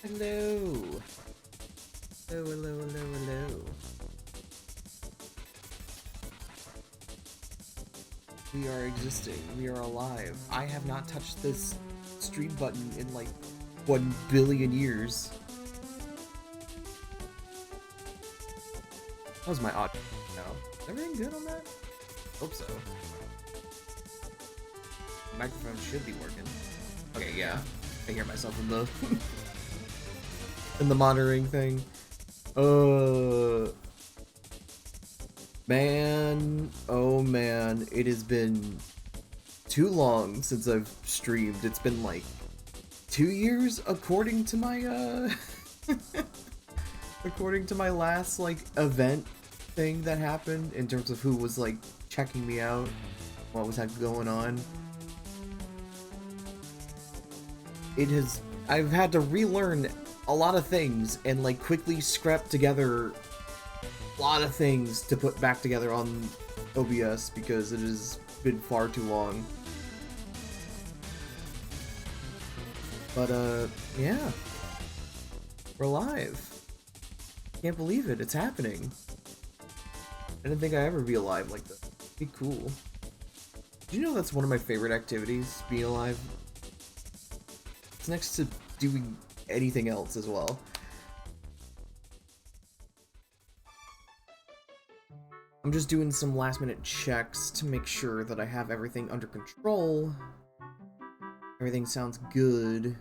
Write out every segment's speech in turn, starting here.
Hello. Hello, hello, hello, hello. We are existing. We are alive. I have not touched this stream button in like 1 billion years. How's my audio now? Is everything good on that? Hope so. The microphone should be working. Okay, yeah. I hear myself in the in the monitoring thing. Man, oh man, it has been too long since I've streamed. It's been like 2 years according to my according to my last like event thing that happened in terms of who was like checking me out, what was going on. I've had to relearn a lot of things and like quickly scrap together a lot of things to put back together on OBS because it has been far too long. But yeah, we're live. Can't believe it, it's happening. I didn't think I'd ever be alive like this. It'd be cool. Do you know that's one of my favorite activities, being alive? It's next to doing anything else as well. I'm just doing some last minute checks to make sure that I have everything under control. Everything sounds good.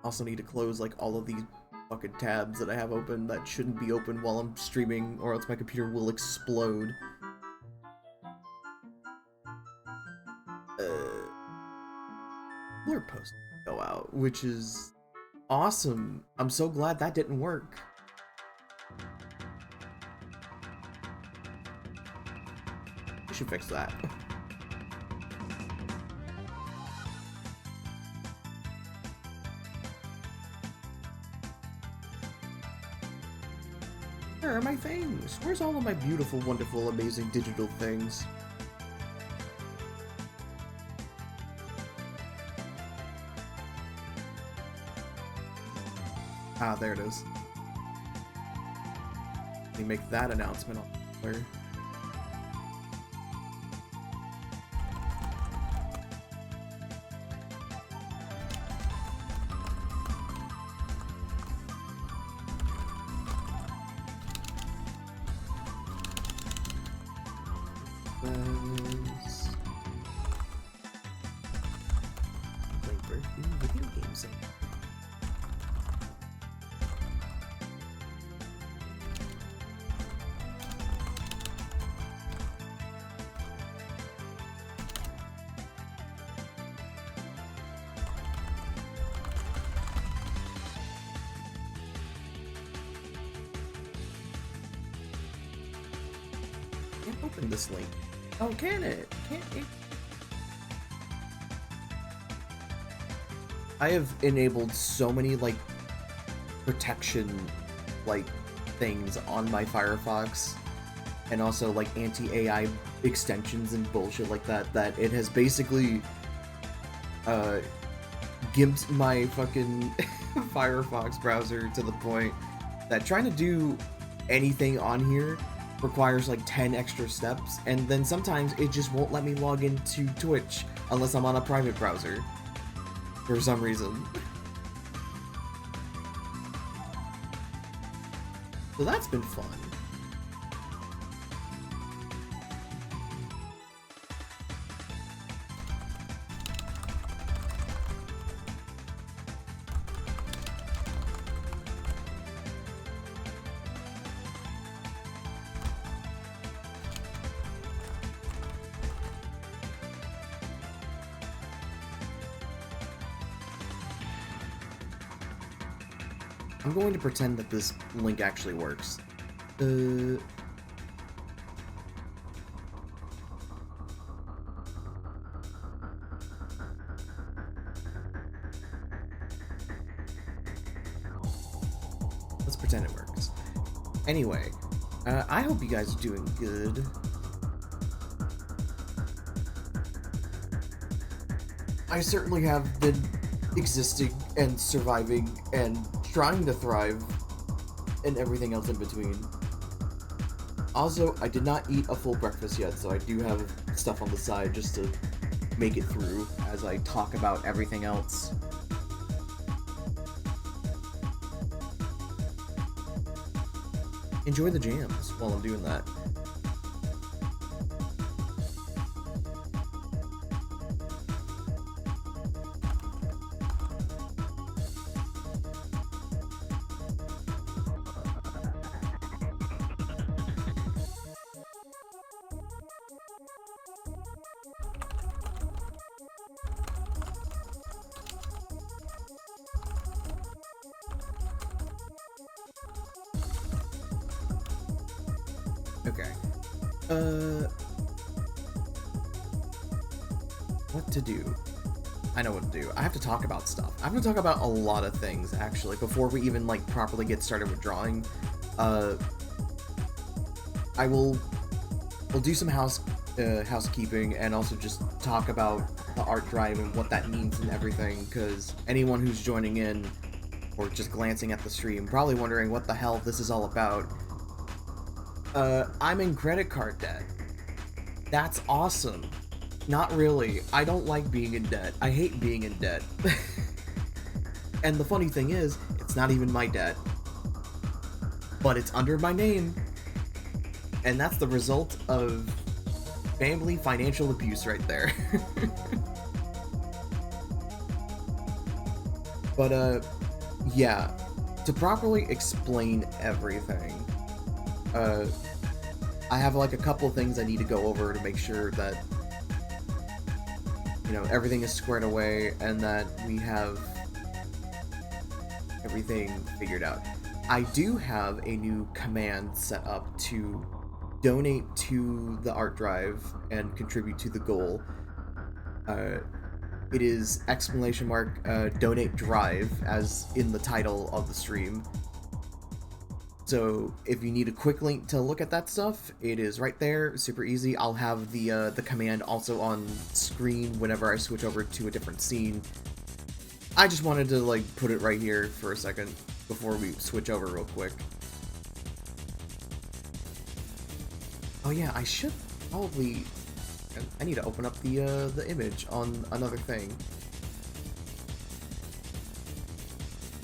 Also need to close like all of these fucking tabs that I have open that shouldn't be open while I'm streaming, or else my computer will explode. Blur post go out, which is awesome. I'm so glad that didn't work. I should fix that. Where are my things? Where's all of my beautiful, wonderful, amazing digital things? Ah, there it is. Let me make that announcement on Twitter. Video games. Can't open this link. Oh, can it? Can't it? I have enabled so many like protection like things on my Firefox, and also like anti-AI extensions and bullshit like that, that it has basically gimped my fucking Firefox browser to the point that trying to do anything on here requires like 10 extra steps, and then sometimes it just won't let me log into Twitch unless I'm on a private browser for some reason. So that's been fun. I'm going to pretend that this link actually works. Let's pretend it works. Anyway, I hope you guys are doing good. I certainly have been existing and surviving and trying to thrive and everything else in between. Also, I did not eat a full breakfast yet, so I do have stuff on the side just to make it through as I talk about everything else. Enjoy the jams while I'm doing that. Okay. What to do? I know what to do. I have to talk about stuff. I have to talk about a lot of things, actually, before we even, like, properly get started with drawing. We'll do some housekeeping and also just talk about the art drive and what that means and everything, because anyone who's joining in or just glancing at the stream probably wondering what the hell this is all about. I'm in credit card debt. That's awesome. Not really. I don't like being in debt. I hate being in debt. And the funny thing is, it's not even my debt. But it's under my name. And that's the result of family financial abuse right there. But, yeah. To properly explain everything, I have, like, a couple of things I need to go over to make sure that, you know, everything is squared away and that we have everything figured out. I do have a new command set up to donate to the art drive and contribute to the goal. It is ! Donate drive, as in the title of the stream. So if you need a quick link to look at that stuff, it is right there, super easy. I'll have the command also on screen whenever I switch over to a different scene. I just wanted to, like, put it right here for a second before we switch over real quick. Oh yeah, I should probably... I need to open up the image on another thing.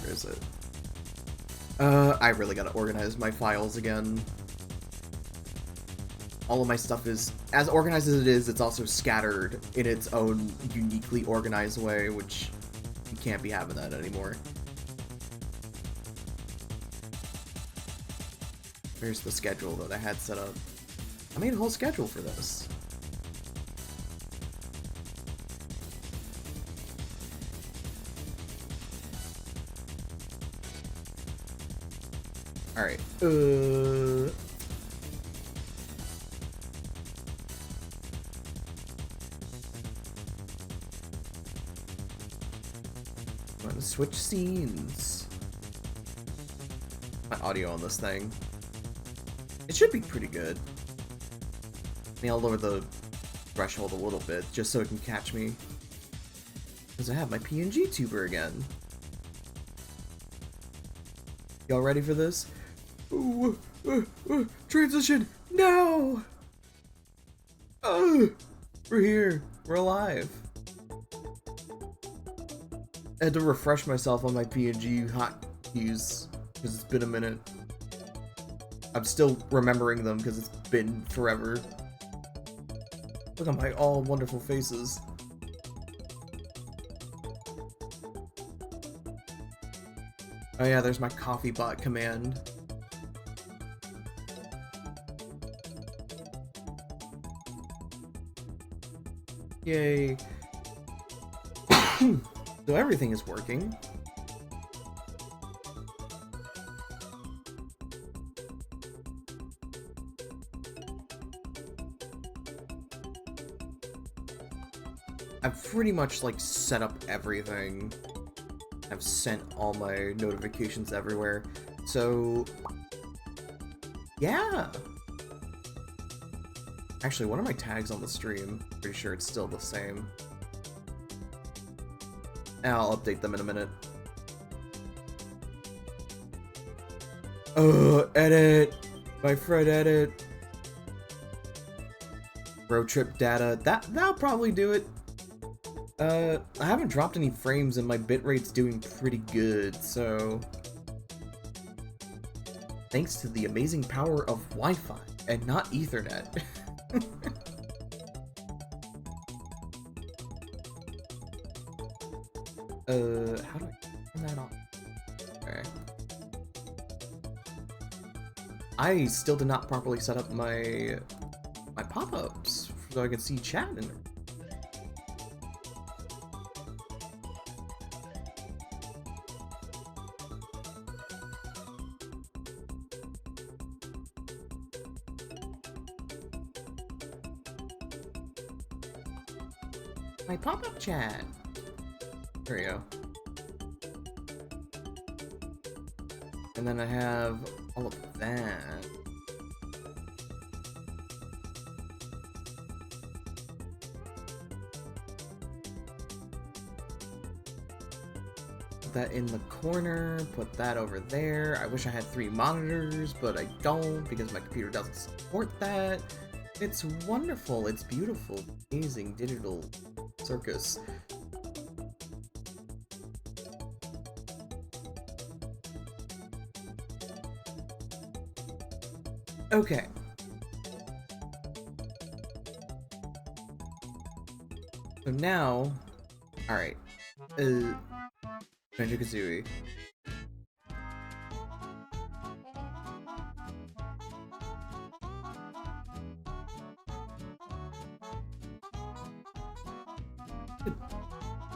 Where is it? I really gotta organize my files again. All of my stuff is, as organized as it is, it's also scattered in its own uniquely organized way, which you can't be having that anymore. Here's the schedule that I had set up. I made a whole schedule for this. Alright, I'm gonna switch scenes. My audio on this thing. It should be pretty good. I mean, I'll lower the threshold a little bit, just so it can catch me. Because I have my PNG tuber again. Y'all ready for this? Transition now! We're here. We're alive. I had to refresh myself on my PNG hotkeys because it's been a minute. I'm still remembering them because it's been forever. Look at my all wonderful faces. Oh yeah, there's my coffee bot command. Yay. So everything is working. I've pretty much, like, set up everything. I've sent all my notifications everywhere. So, yeah. Actually, what are my tags on the stream? Pretty sure it's still the same. I'll update them in a minute. Edit! My friend edit! Road trip data. That'll probably do it. I haven't dropped any frames and my bitrate's doing pretty good, so... Thanks to the amazing power of Wi-Fi and not Ethernet. How do I turn that on? Okay. I still did not properly set up my pop-ups so I can see chat in there. My pop-up chat. There we go. And then I have all of that. Put that in the corner, put that over there. I wish I had 3 monitors, but I don't because my computer doesn't support that. It's wonderful, it's beautiful, amazing digital circus. Okay. So now, alright. Banjo-Kazooie.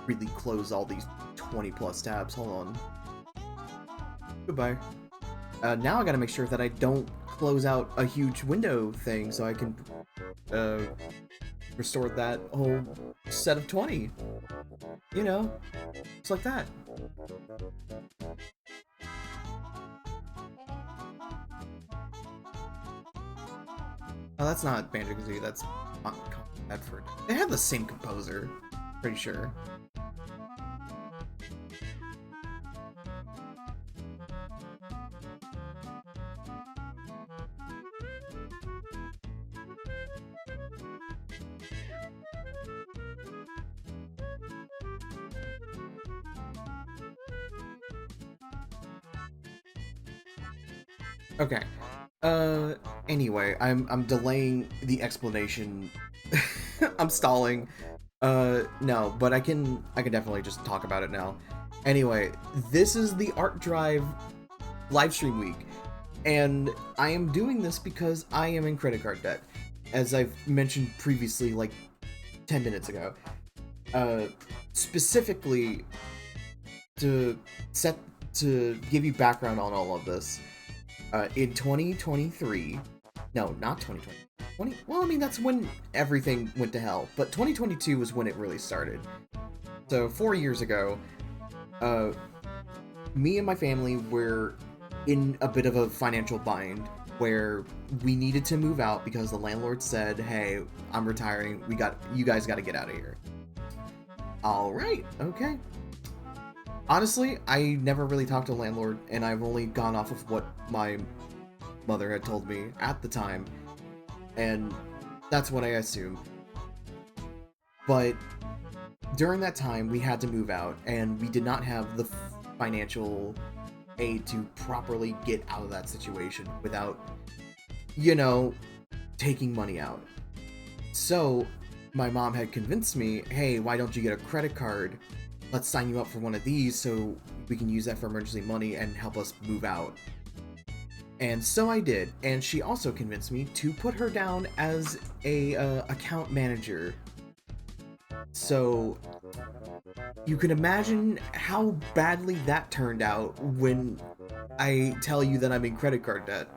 Really close all these 20 plus tabs. Hold on. Goodbye. Now I gotta make sure that I don't close out a huge window thing so I can restore that whole set of 20. You know, just like that. Oh, that's not Banjo-Kazooie, that's Bedford. They have the same composer, pretty sure. Okay. Anyway, I'm delaying the explanation. I'm stalling. No, but I can definitely just talk about it now. Anyway, this is the Art Drive livestream week, and I am doing this because I am in credit card debt, as I've mentioned previously, like 10 minutes ago. Specifically, to give you background on all of this. In 2023, no, not 2020, well, I mean, that's when everything went to hell, but 2022 was when it really started. So 4 years ago, me and my family were in a bit of a financial bind where we needed to move out because the landlord said, hey, I'm retiring, you guys got to get out of here. All right, okay. Honestly, I never really talked to the landlord, and I've only gone off of what my mother had told me at the time, and that's what I assumed. But during that time, we had to move out, and we did not have the financial aid to properly get out of that situation without, you know, taking money out. So my mom had convinced me, hey, why don't you get a credit card? Let's sign you up for one of these so we can use that for emergency money and help us move out. And so I did, and she also convinced me to put her down as a account manager. So you can imagine how badly that turned out when I tell you that I'm in credit card debt.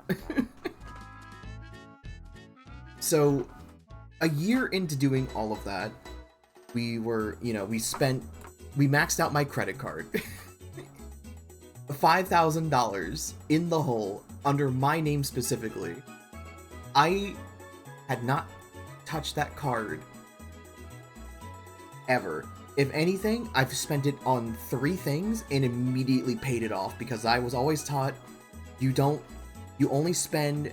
So a year into doing all of that, we were, you know, we maxed out my credit card. $5,000 in the hole under my name specifically. I had not touched that card ever. If anything, I've spent it on 3 things and immediately paid it off, because I was always taught you only spend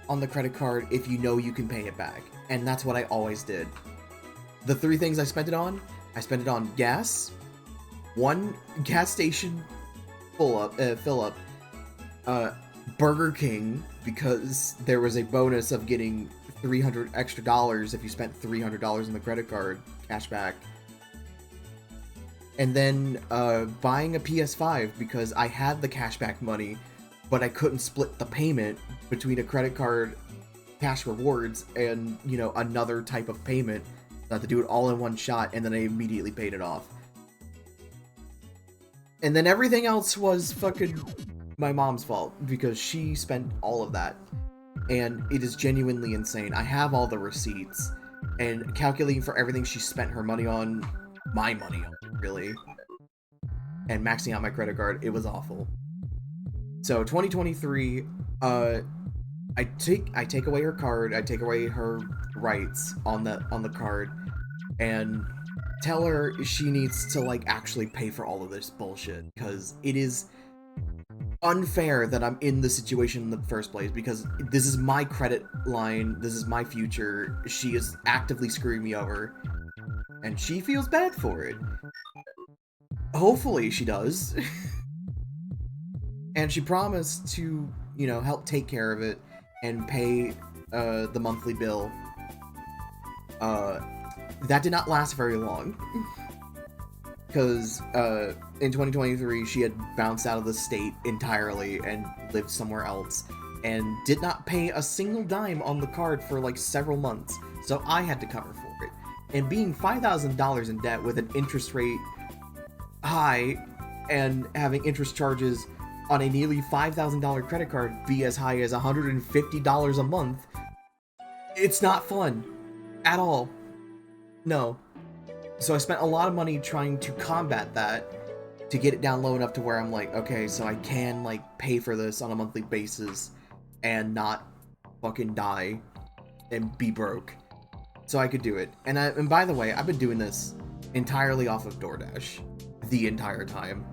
on the credit card if you know you can pay it back. And that's what I always did. The 3 things I spent it on gas, 1 gas station fill up, Burger King, because there was a bonus of getting $300 extra if you spent $300 on the credit card cashback. And then buying a PS5, because I had the cashback money, but I couldn't split the payment between a credit card cash rewards and, you know, another type of payment. I had to do it all in one shot, and then I immediately paid it off. And then everything else was fucking my mom's fault, because she spent all of that. And it is genuinely insane. I have all the receipts, and calculating for everything she spent her money on, my money on, really, and maxing out my credit card, it was awful. So 2023, I take away her card, I take away her rights on the card, and tell her she needs to, like, actually pay for all of this bullshit, because it is unfair that I'm in this situation in the first place, because this is my credit line, this is my future. She is actively screwing me over, and she feels bad for it. Hopefully she does. And she promised to, you know, help take care of it and pay the monthly bill. That did not last very long, because in 2023 she had bounced out of the state entirely and lived somewhere else, and did not pay a single dime on the card for like several months, so I had to cover for it. And being $5,000 in debt with an interest rate high, and having interest charges on a nearly $5,000 credit card be as high as $150 a month, it's not fun at all. No. So I spent a lot of money trying to combat that, to get it down low enough to where I'm like, okay, so I can, like, pay for this on a monthly basis and not fucking die and be broke. So I could do it. And by the way, I've been doing this entirely off of DoorDash the entire time.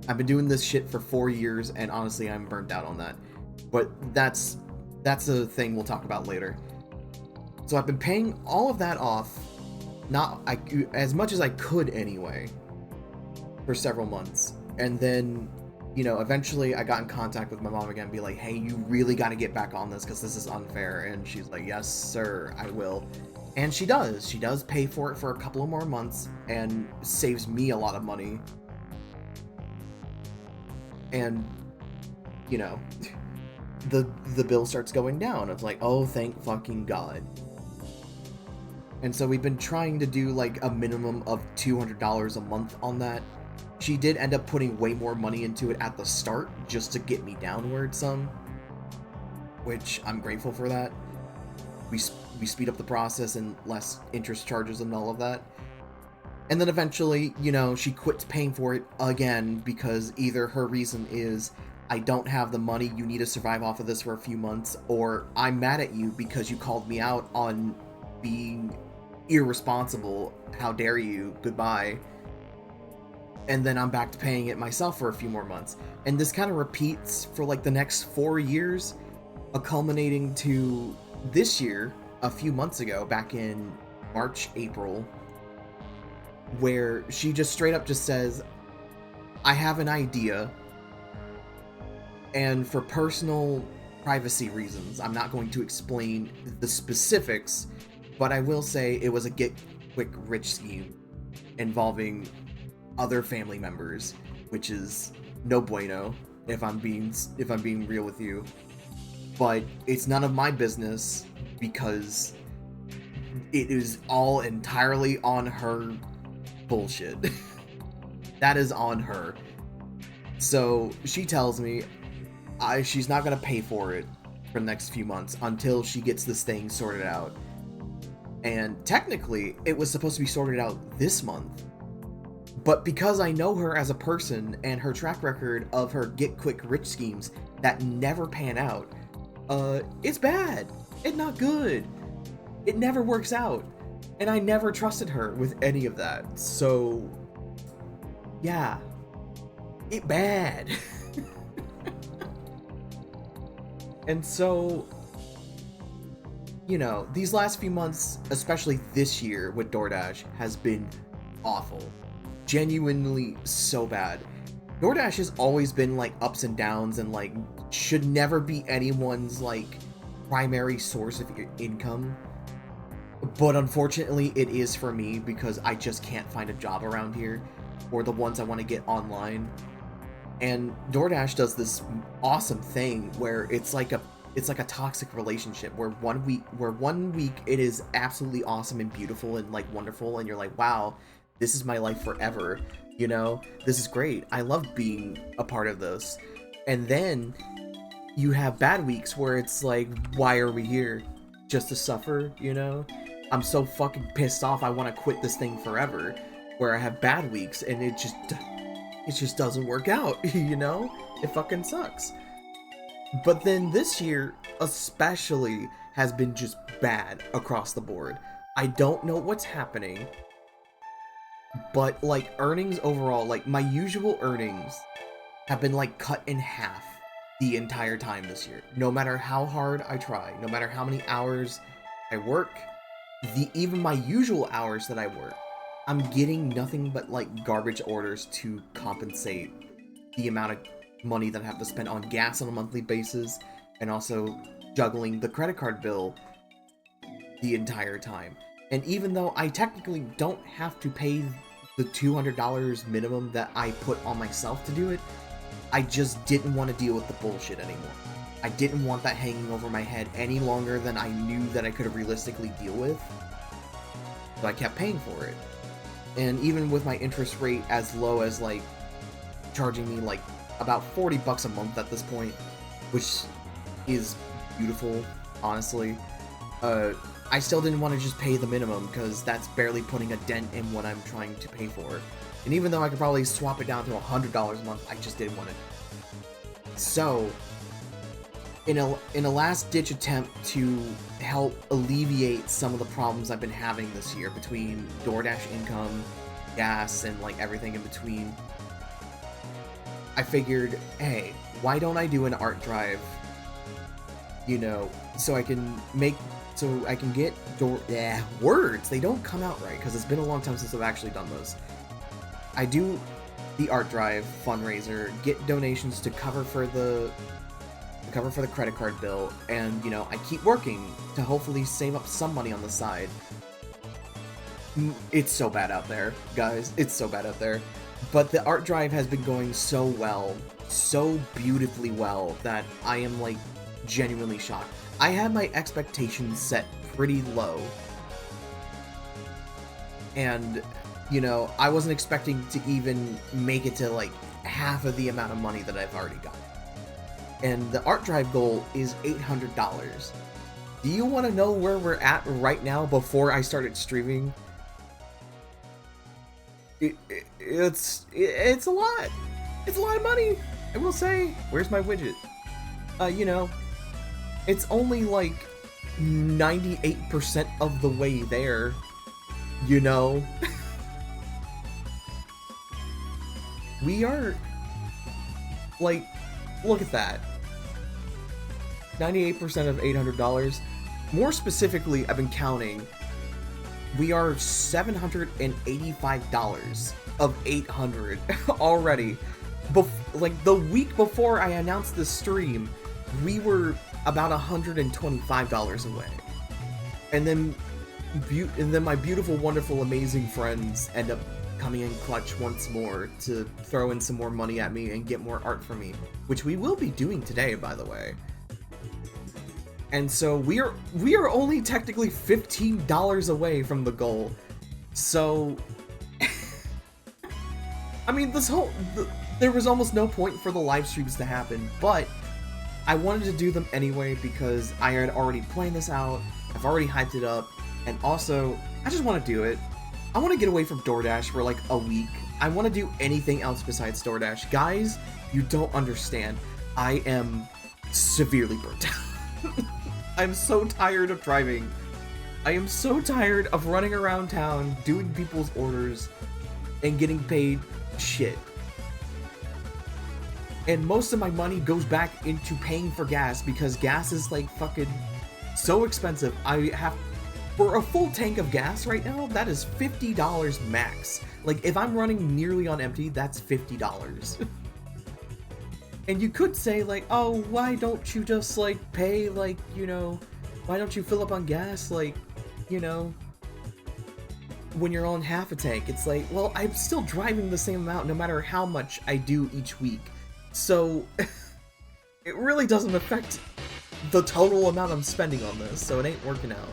I've been doing this shit for 4 years, and honestly, I'm burnt out on that. But that's a thing we'll talk about later. So I've been paying all of that off, as much as I could anyway, for several months. And then, you know, eventually I got in contact with my mom again and be like, hey, you really got to get back on this, because this is unfair. And she's like, yes, sir, I will. And she does. She does pay for it for a couple of more months, and saves me a lot of money. And, you know, the bill starts going down. It's like, oh, thank fucking God. And so we've been trying to do like a minimum of $200 a month on that. She did end up putting way more money into it at the start, just to get me downward some, which I'm grateful for that. We speed up the process and less interest charges and all of that. And then eventually, you know, she quits paying for it again, because either her reason is, I don't have the money, you need to survive off of this for a few months, or I'm mad at you because you called me out on being irresponsible, how dare you, goodbye. And then I'm back to paying it myself for a few more months. And this kind of repeats for like the next 4 years, culminating to this year, a few months ago, back in March, April, where she just straight up just says, I have an idea, and for personal privacy reasons, I'm not going to explain the specifics, but I will say it was a get-quick-rich scheme involving other family members, which is no bueno, if I'm being real with you. But it's none of my business, because it is all entirely on her bullshit. That is on her. So she tells me she's not gonna pay for it for the next few months until she gets this thing sorted out. And technically, it was supposed to be sorted out this month. But because I know her as a person and her track record of her get-quick-rich schemes that never pan out, it's bad. It's not good. It never works out. And I never trusted her with any of that. So, yeah. It bad. And so, you know, these last few months, especially this year with DoorDash, has been awful. Genuinely so bad. DoorDash has always been like ups and downs and like should never be anyone's like primary source of income. But unfortunately it is for me because I just can't find a job around here or the ones I want to get online. And DoorDash does this awesome thing where it's like a toxic relationship where one week it is absolutely awesome and beautiful and like wonderful and you're like, wow, this is my life forever, you know, this is great, I love being a part of this. And then you have bad weeks where it's like, why are we here, just to suffer, you know? I'm so fucking pissed off, I want to quit this thing forever. Where I have bad weeks and it just doesn't work out, you know? It fucking sucks. But then this year especially has been just bad across the board. I don't know what's happening, but like earnings overall, like my usual earnings have been like cut in half the entire time this year. No matter how hard I try, no matter how many hours I work, even my usual hours that I work, I'm getting nothing but like garbage orders to compensate the amount of money that I have to spend on gas on a monthly basis and also juggling the credit card bill the entire time. And even though I technically don't have to pay the $200 minimum that I put on myself to do it, I just didn't want to deal with the bullshit anymore. I didn't want that hanging over my head any longer than I knew that I could realistically deal with. So I kept paying for it. And even with my interest rate as low as like charging me like about $40 a month at this point, which is beautiful, honestly, I still didn't want to just pay the minimum because that's barely putting a dent in what I'm trying to pay for. And even though I could probably swap it down to $100 a month, I just didn't want it. So, in a last-ditch attempt to help alleviate some of the problems I've been having this year between DoorDash income, gas, and like everything in between, I figured, hey, why don't I do an art drive, you know, so I can get words, they don't come out right because it's been a long time since I've actually done those. I do the art drive fundraiser, get donations to cover for the credit card bill, and you know, I keep working to hopefully save up some money on the side. It's so bad out there, guys, it's so bad out there. But the art drive has been going so well, so beautifully well, that I am like genuinely shocked. I had my expectations set pretty low, and you know, I wasn't expecting to even make it to like half of the amount of money that I've already got. And the art drive goal is $800. Do you want to know where we're at right now before I started streaming? It's a lot. It's a lot of money, I will say. Where's my widget? You know, it's only like 98% of the way there, you know? We are, like, look at that. 98% of $800. More specifically, I've been counting, we are $785 of 800 already. Like, the week before I announced this stream, we were about $125 away. And then my beautiful, wonderful, amazing friends end up coming in clutch once more to throw in some more money at me and get more art from me, which we will be doing today, by the way. And so we are only technically $15 away from the goal. So I mean, there was almost no point for the live streams to happen, but I wanted to do them anyway because I had already planned this out, I've already hyped it up, and also I just want to do it. I want to get away from DoorDash for like a week. I want to do anything else besides DoorDash. Guys, you don't understand. I am severely burnt out. I'm so tired of driving I am so tired of running around town, doing people's orders, and getting paid shit. And most of my money goes back into paying for gas because gas is like fucking so expensive. I have, for a full tank of gas right now, that is $50 max. Like if I'm running nearly on empty, that's $50. And you could say like, oh, why don't you just like pay like, you know, why don't you fill up on gas like, you know, when you're on half a tank? It's like, well, I'm still driving the same amount no matter how much I do each week. So it really doesn't affect the total amount I'm spending on this, so it ain't working out.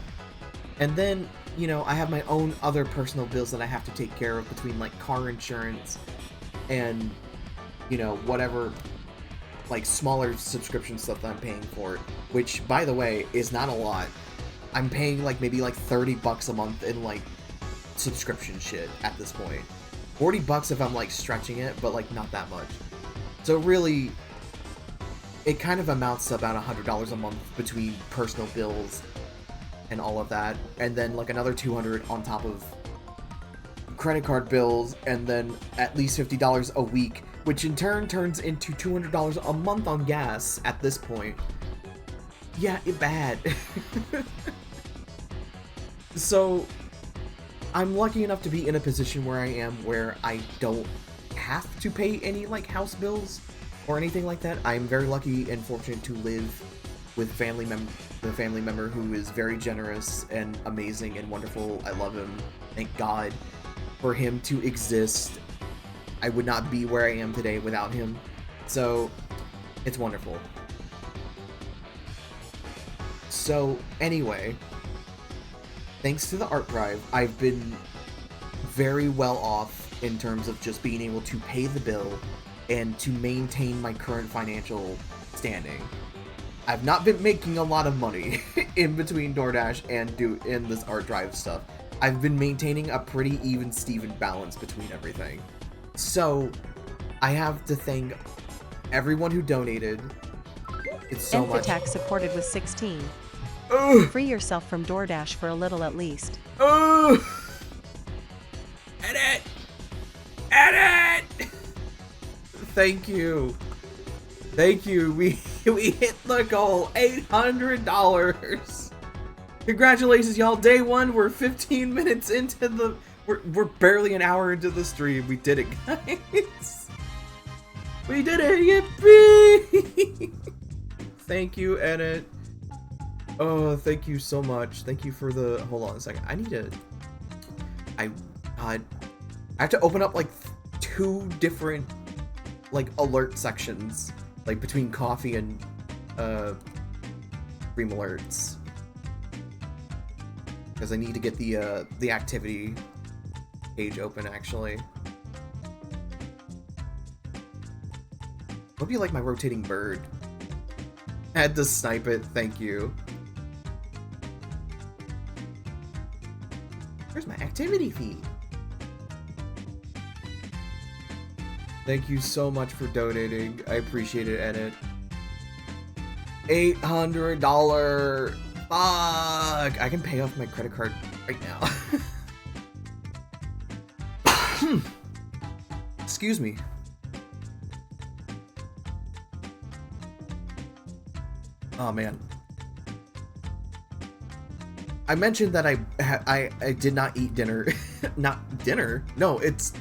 And then, you know, I have my own other personal bills that I have to take care of between like car insurance and, you know, whatever like smaller subscription stuff that I'm paying for, which by the way is not a lot. I'm paying like maybe like $30 a month in like subscription shit at this point. $40 if I'm like stretching it, but like not that much. So really, it kind of amounts to about $100 a month between personal bills and all of that, and then like another $200 on top of credit card bills, and then at least $50 a week, which in turn turns into $200 a month on gas at this point. Yeah, it bad. So I'm lucky enough to be in a position where I am where I don't have to pay any like house bills or anything like that. I'm very lucky and fortunate to live with the family member who is very generous and amazing and wonderful. I love him. Thank God for him to exist. I would not be where I am today without him. So it's wonderful. So anyway, thanks to the art drive, I've been very well off in terms of just being able to pay the bill and to maintain my current financial standing. I've not been making a lot of money in between DoorDash and in this art drive stuff. I've been maintaining a pretty even Steven balance between everything. So I have to thank everyone who donated. It's so much. Attack supported with 16. Ugh. Free yourself from DoorDash for a little at least. Ugh. Edit! Edit! Thank you. Thank you. We hit the goal. $800. Congratulations, y'all. Day one. We're 15 minutes into the... We're barely an hour into the stream. We did it, guys. We did it. Yippee! Thank you, Edit. Oh, thank you so much. Thank you for the... Hold on a second. I need to... I have to open up, like, 2 different, like, alert sections. Like, between coffee and, stream alerts. Because I need to get the activity page open, actually. Hope you like my rotating bird. I had to snipe it. Thank you. Where's my activity feed? Thank you so much for donating. I appreciate it, Edit. $800. Fuck! I can pay off my credit card right now. Excuse me. Oh man. I mentioned that I did not eat dinner. Not dinner? No, it's...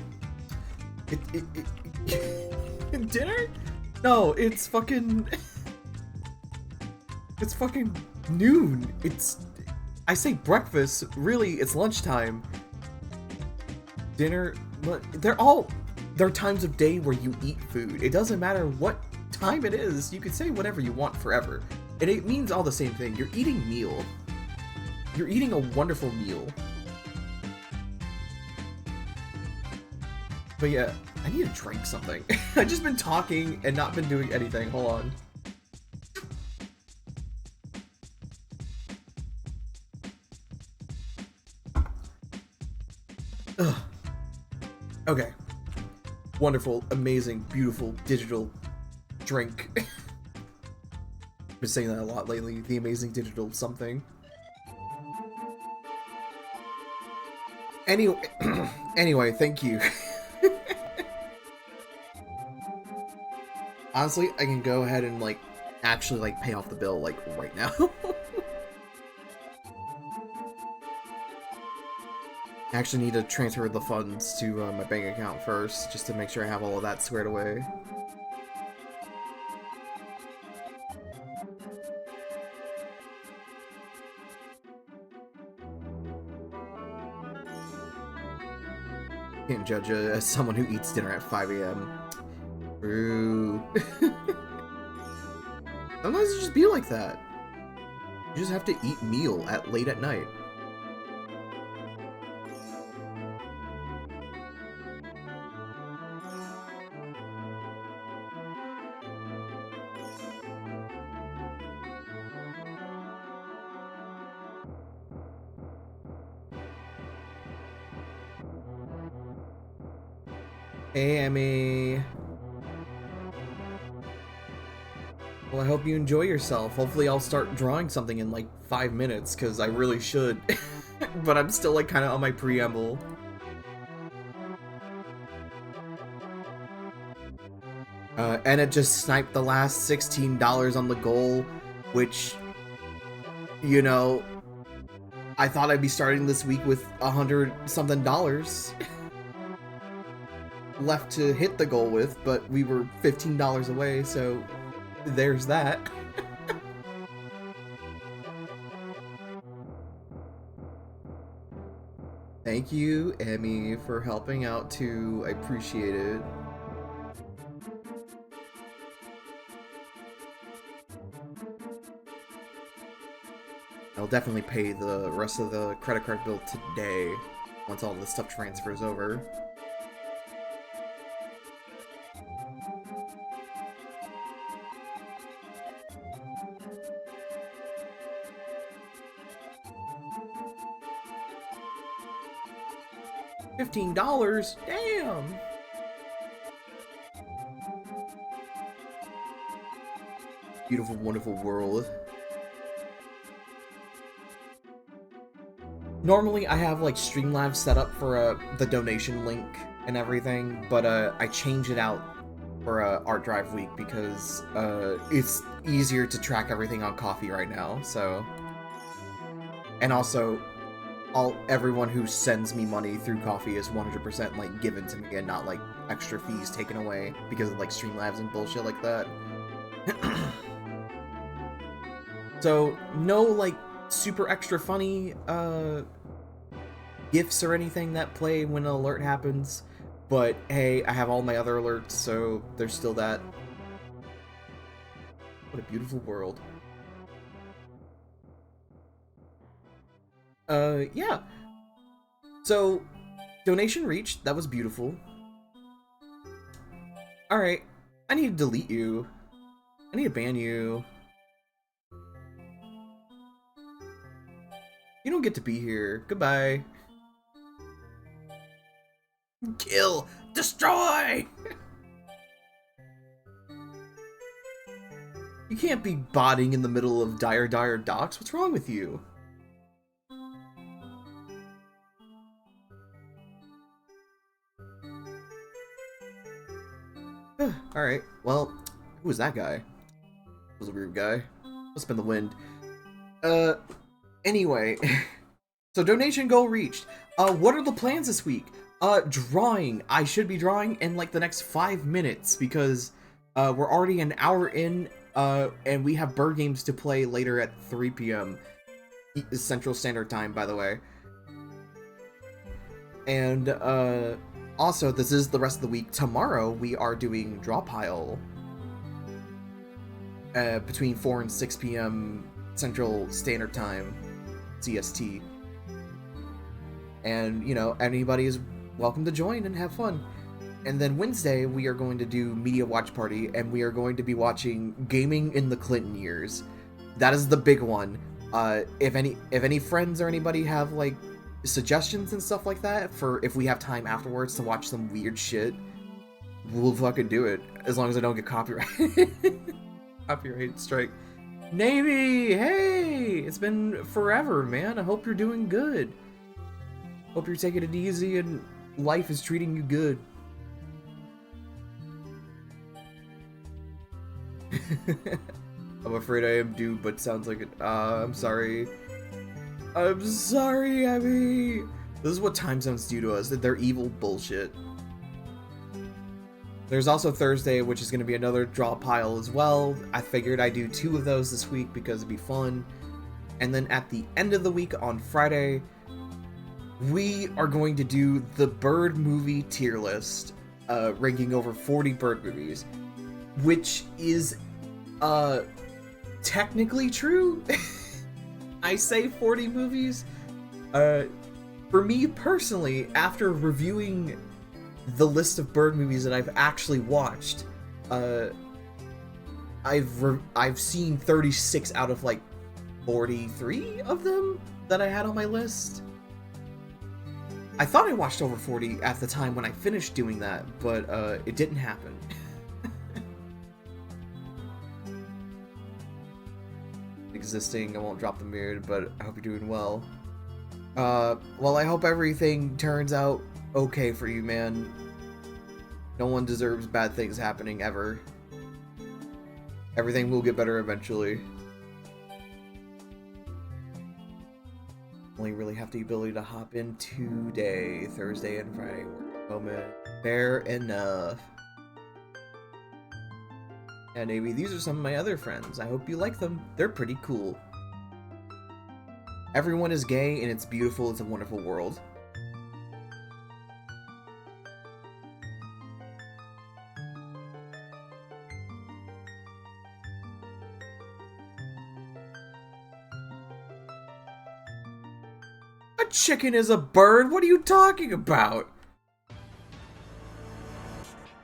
dinner? No, it's fucking... It's fucking noon. I say breakfast, really it's lunchtime. Dinner, but there are times of day where you eat food. It doesn't matter what time it is. You can say whatever you want forever. And it means all the same thing. You're eating meal. You're eating a wonderful meal. But yeah, I need to drink something. I've just been talking and not been doing anything. Hold on. Ugh. Okay. Wonderful, amazing, beautiful, digital drink. I've been saying that a lot lately. The amazing digital something. Anyway, anyway, thank you. Honestly, I can go ahead and, like, actually, like, pay off the bill, like, right now. I actually need to transfer the funds to my bank account first, just to make sure I have all of that squared away. Can't judge as someone who eats dinner at 5 a.m. True. Sometimes it just be like that. You just have to eat meal at late at night. Hey, Emmy. Well, I hope you enjoy yourself. Hopefully I'll start drawing something in like 5 minutes, because I really should. But I'm still like kind of on my preamble. And it just sniped the last $16 on the goal, which, you know, I thought I'd be starting this week with $100-something left to hit the goal with, but we were $15 away, so there's that. Thank you, Emmy, for helping out too. I appreciate it. I'll definitely pay the rest of the credit card bill today, once all this stuff transfers over. $15? Damn! Beautiful, wonderful world. Normally, I have like Streamlabs set up for the donation link and everything, but I change it out for Art Drive Week because it's easier to track everything on Coffee right now. So, and also, everyone who sends me money through Coffee is 100% like given to me and not like extra fees taken away because of like Streamlabs and bullshit like that. So no like super extra funny gifts or anything that play when an alert happens, but hey, I have all my other alerts, so there's still that. What a beautiful world. Yeah. So, donation reached. That was beautiful. Alright. I need to delete you. I need to ban you. You don't get to be here. Goodbye. Kill! Destroy! You can't be botting in the middle of Dire Docks. What's wrong with you? Alright, well, who was that guy? Was a weird guy. Must have been the wind. Anyway. So donation goal reached. What are the plans this week? Drawing. I should be drawing in like the next 5 minutes because we're already an hour in, and we have bird games to play later at 3 p.m. Central Standard Time, by the way. And also, this is the rest of the week. Tomorrow we are doing Draw Pile between 4 and 6 p.m. Central Standard Time, CST. And, you know, anybody is welcome to join and have fun. And then Wednesday, we are going to do Media Watch Party, and we are going to be watching Gaming in the Clinton Years. That is the big one. If any friends or anybody have, like, suggestions and stuff like that, for if we have time afterwards to watch some weird shit, we'll fucking do it. As long as I don't get copyright. Copyright strike. Navy! Hey! It's been forever, man. I hope you're doing good. Hope you're taking it easy and life is treating you good. I'm afraid I am due, but sounds like it. I'm sorry. I'm sorry, Abby. This is what time zones do to us. They're evil bullshit. There's also Thursday, which is going to be another draw pile as well. I figured I'd do 2 of those this week because it'd be fun. And then at the end of the week on Friday, we are going to do the Bird movie tier list, ranking over 40 Bird movies, which is technically true. I say 40 movies. For me personally, after reviewing the list of Bird movies that I've actually watched, I've seen 36 out of like 43 of them that I had on my list. I thought I watched over 40 at the time when I finished doing that, but it didn't happen. Existing, I won't drop the mirror, but I hope you're doing well. Well, I hope everything turns out okay for you, man. No one deserves bad things happening ever. Everything will get better eventually. Only really have the ability to hop in today, Thursday and Friday. Moment. Fair enough. Yeah, Navy, these are some of my other friends. I hope you like them. They're pretty cool. Everyone is gay and it's beautiful. It's a wonderful world. A chicken is a bird? What are you talking about?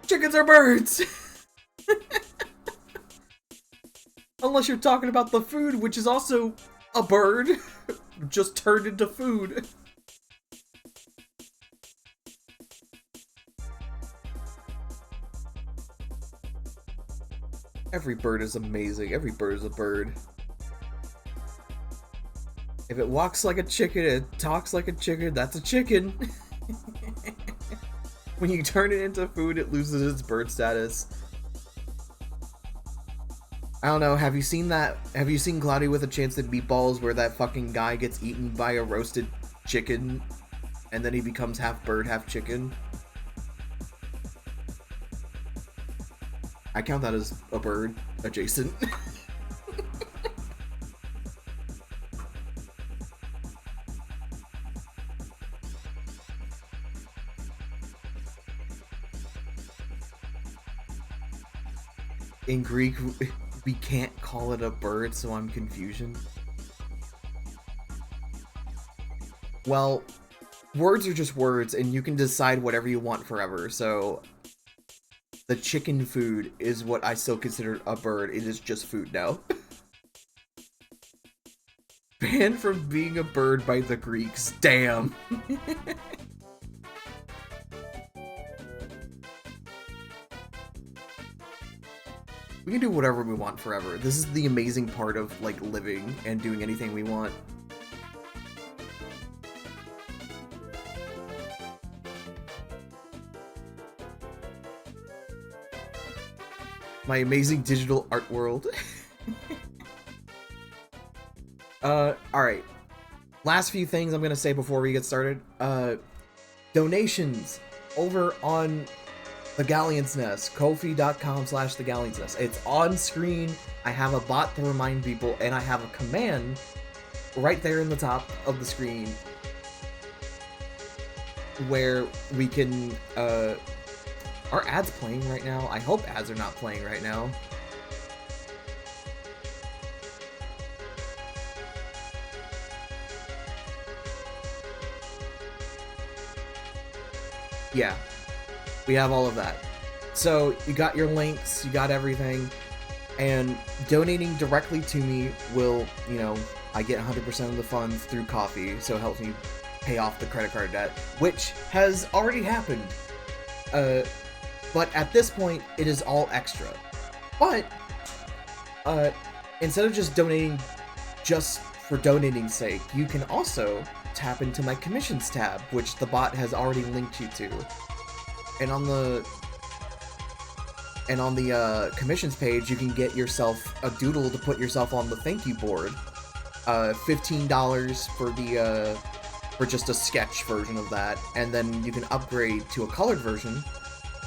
Chickens are birds! Unless you're talking about the food, which is also a bird, just turned into food. Every bird is amazing. Every bird is a bird. If it walks like a chicken, it talks like a chicken, that's a chicken. When you turn it into food, it loses its bird status. I don't know, have you seen that? Have you seen Cloudy with a Chance at Meatballs where that fucking guy gets eaten by a roasted chicken and then he becomes half bird, half chicken? I count that as a bird adjacent. In Greek, we can't call it a bird, so I'm confusion. Well, words are just words, and you can decide whatever you want forever, so the chicken food is what I still consider a bird. It is just food now. Banned from being a bird by the Greeks. Damn. We can do whatever we want forever. This is the amazing part of, like, living and doing anything we want. My amazing digital art world. Alright. Last few things I'm gonna say before we get started. Donations over on The Galleon's Nest, Ko-fi.com/The Galleon's Nest. It's on screen. I have a bot to remind people, and I have a command right there in the top of the screen where we can, are ads playing right now? I hope ads are not playing right now. Yeah. We have all of that. So you got your links, you got everything, and donating directly to me will, you know, I get 100% of the funds through Ko-fi, so it helps me pay off the credit card debt, which has already happened. But at this point, it is all extra. But, instead of just donating just for donating's sake, you can also tap into my commissions tab, which the bot has already linked you to. And on the commissions page, you can get yourself a doodle to put yourself on the thank you board. $15 for the for just a sketch version of that, and then you can upgrade to a colored version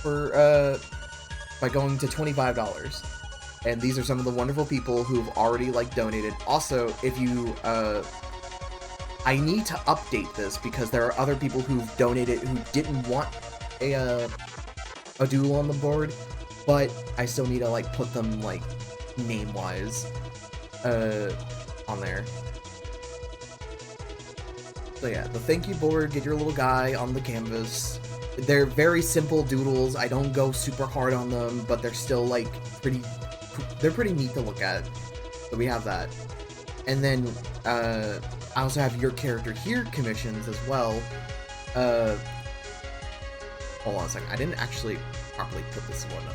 for by going to $25. And these are some of the wonderful people who've already like donated. Also, if you I need to update this because there are other people who've donated who didn't want a doodle on the board, but I still need to like put them like name-wise on there. So yeah, the thank you board, get your little guy on the canvas. They're very simple doodles. I don't go super hard on them, but they're still like they're pretty neat to look at. So we have that. And then I also have your character here commissions as well. Hold on a second. I didn't actually properly put this one up.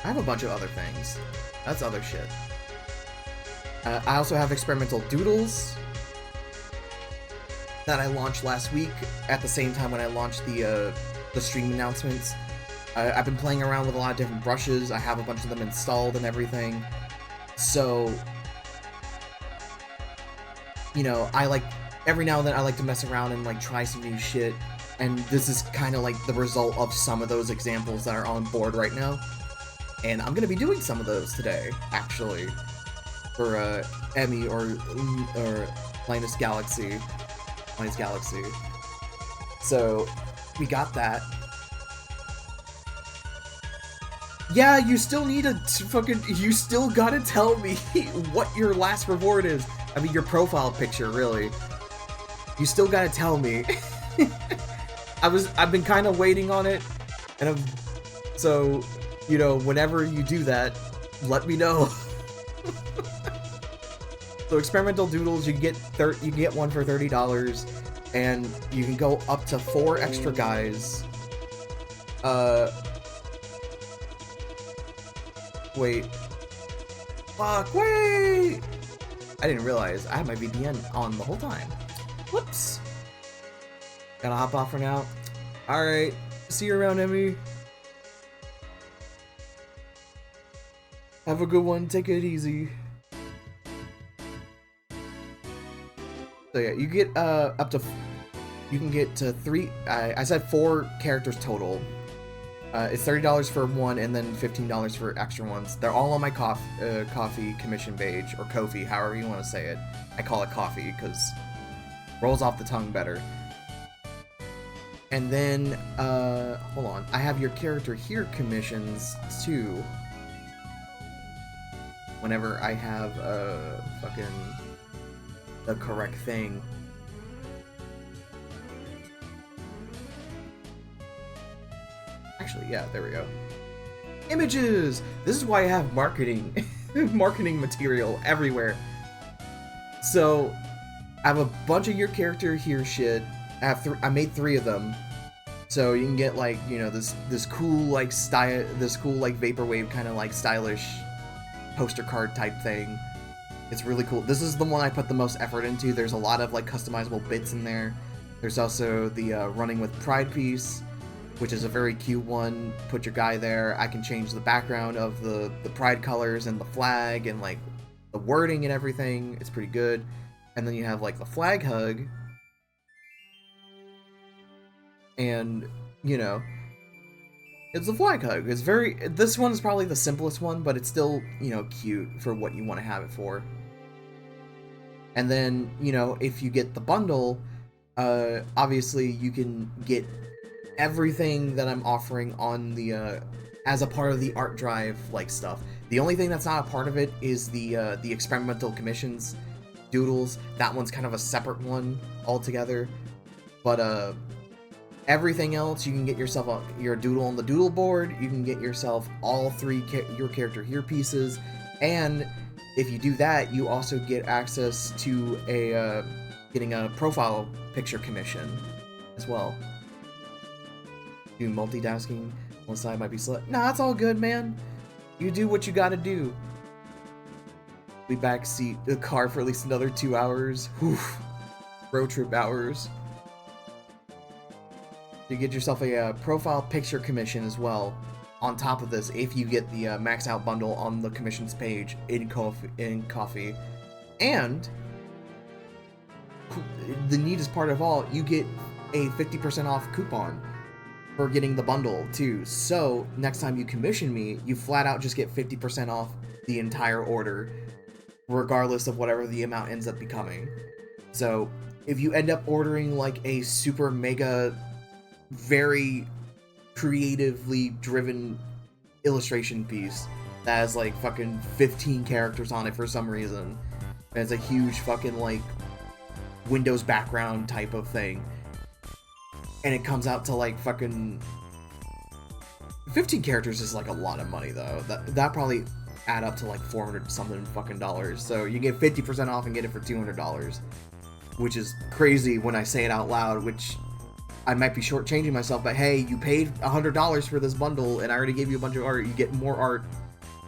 I have a bunch of other things. That's other shit. I also have experimental doodles that I launched last week at the same time when I launched the stream announcements. I've been playing around with a lot of different brushes. I have a bunch of them installed and everything. So, you know, I like, every now and then I like to mess around and like try some new shit. And this is kind of like the result of some of those examples that are on board right now. And I'm going to be doing some of those today, actually. For Emmy or Linus Galaxy. So, we got that. Yeah, you still need you still gotta tell me what your last reward is. I mean, your profile picture, really. You still gotta tell me. I've been kind of waiting on it, and so, you know, whenever you do that, let me know. So experimental doodles, you can get one for $30, and you can go up to 4 extra guys. Wait. Fuck, wait! I didn't realize I had my VPN on the whole time. Whoops. Gotta hop off for now. Alright, see you around, Emmy. Have a good one, take it easy. So yeah, you get you can get to 3, I said 4 characters total. It's $30 for one and then $15 for extra ones. They're all on my coffee commission page, or Ko-fi, however you want to say it. I call it coffee because rolls off the tongue better. And then, hold on, I have your character here commissions too. Whenever I have fucking the correct thing. Actually, yeah, there we go. Images! This is why I have marketing material everywhere. So, I have a bunch of your character here shit. I made 3 of them. So you can get like, you know, this cool like style, this cool like vaporwave kind of like stylish poster card type thing. It's really cool. This is the one I put the most effort into. There's a lot of like customizable bits in there. There's also the running with pride piece, which is a very cute one. Put your guy there. I can change the background of the pride colors and the flag and like the wording and everything. It's pretty good. And then you have like the flag hug. And, you know, it's a flag hug. It's this one is probably the simplest one, but it's still, you know, cute for what you want to have it for. And then, you know, if you get the bundle, obviously you can get everything that I'm offering on the, as a part of the art drive, like, stuff. The only thing that's not a part of it is the experimental commissions doodles. That one's kind of a separate one altogether. But, everything else, you can get yourself your doodle on the doodle board. You can get yourself all 3 your character here pieces, and if you do that, you also get access to getting a profile picture commission as well. Do multitasking on the side might be slow. Nah, it's all good, man. You do what you gotta do. We backseat the car for at least another 2 hours. Whew. Road trip hours. You get yourself a profile picture commission as well. On top of this, if you get the max out bundle on the commissions page in Coffee, and the neatest part of all, you get a 50% off coupon for getting the bundle too. So next time you commission me, you flat out just get 50% off the entire order, regardless of whatever the amount ends up becoming. So if you end up ordering like a super mega, very creatively driven illustration piece that has like fucking 15 characters on it for some reason, and it's a huge fucking like Windows background type of thing, and it comes out to like fucking 15 characters is like a lot of money though. That probably add up to like 400 something fucking dollars. So you get 50% off and get it for $200, which is crazy when I say it out loud, which I might be shortchanging myself, but hey, you paid $100 for this bundle and I already gave you a bunch of art. You get more art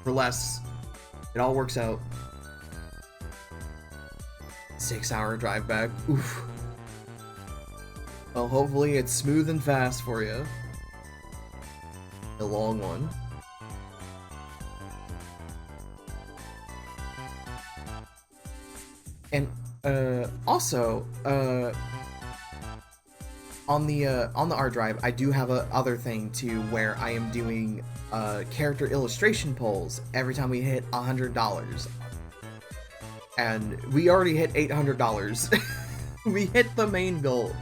for less. It all works out. 6-hour drive back. Oof. Well, hopefully it's smooth and fast for you. A long one. And also on the art drive, I do have a other thing too, where I am doing character illustration polls every time we hit $100, and we already hit $800. We hit the main goal,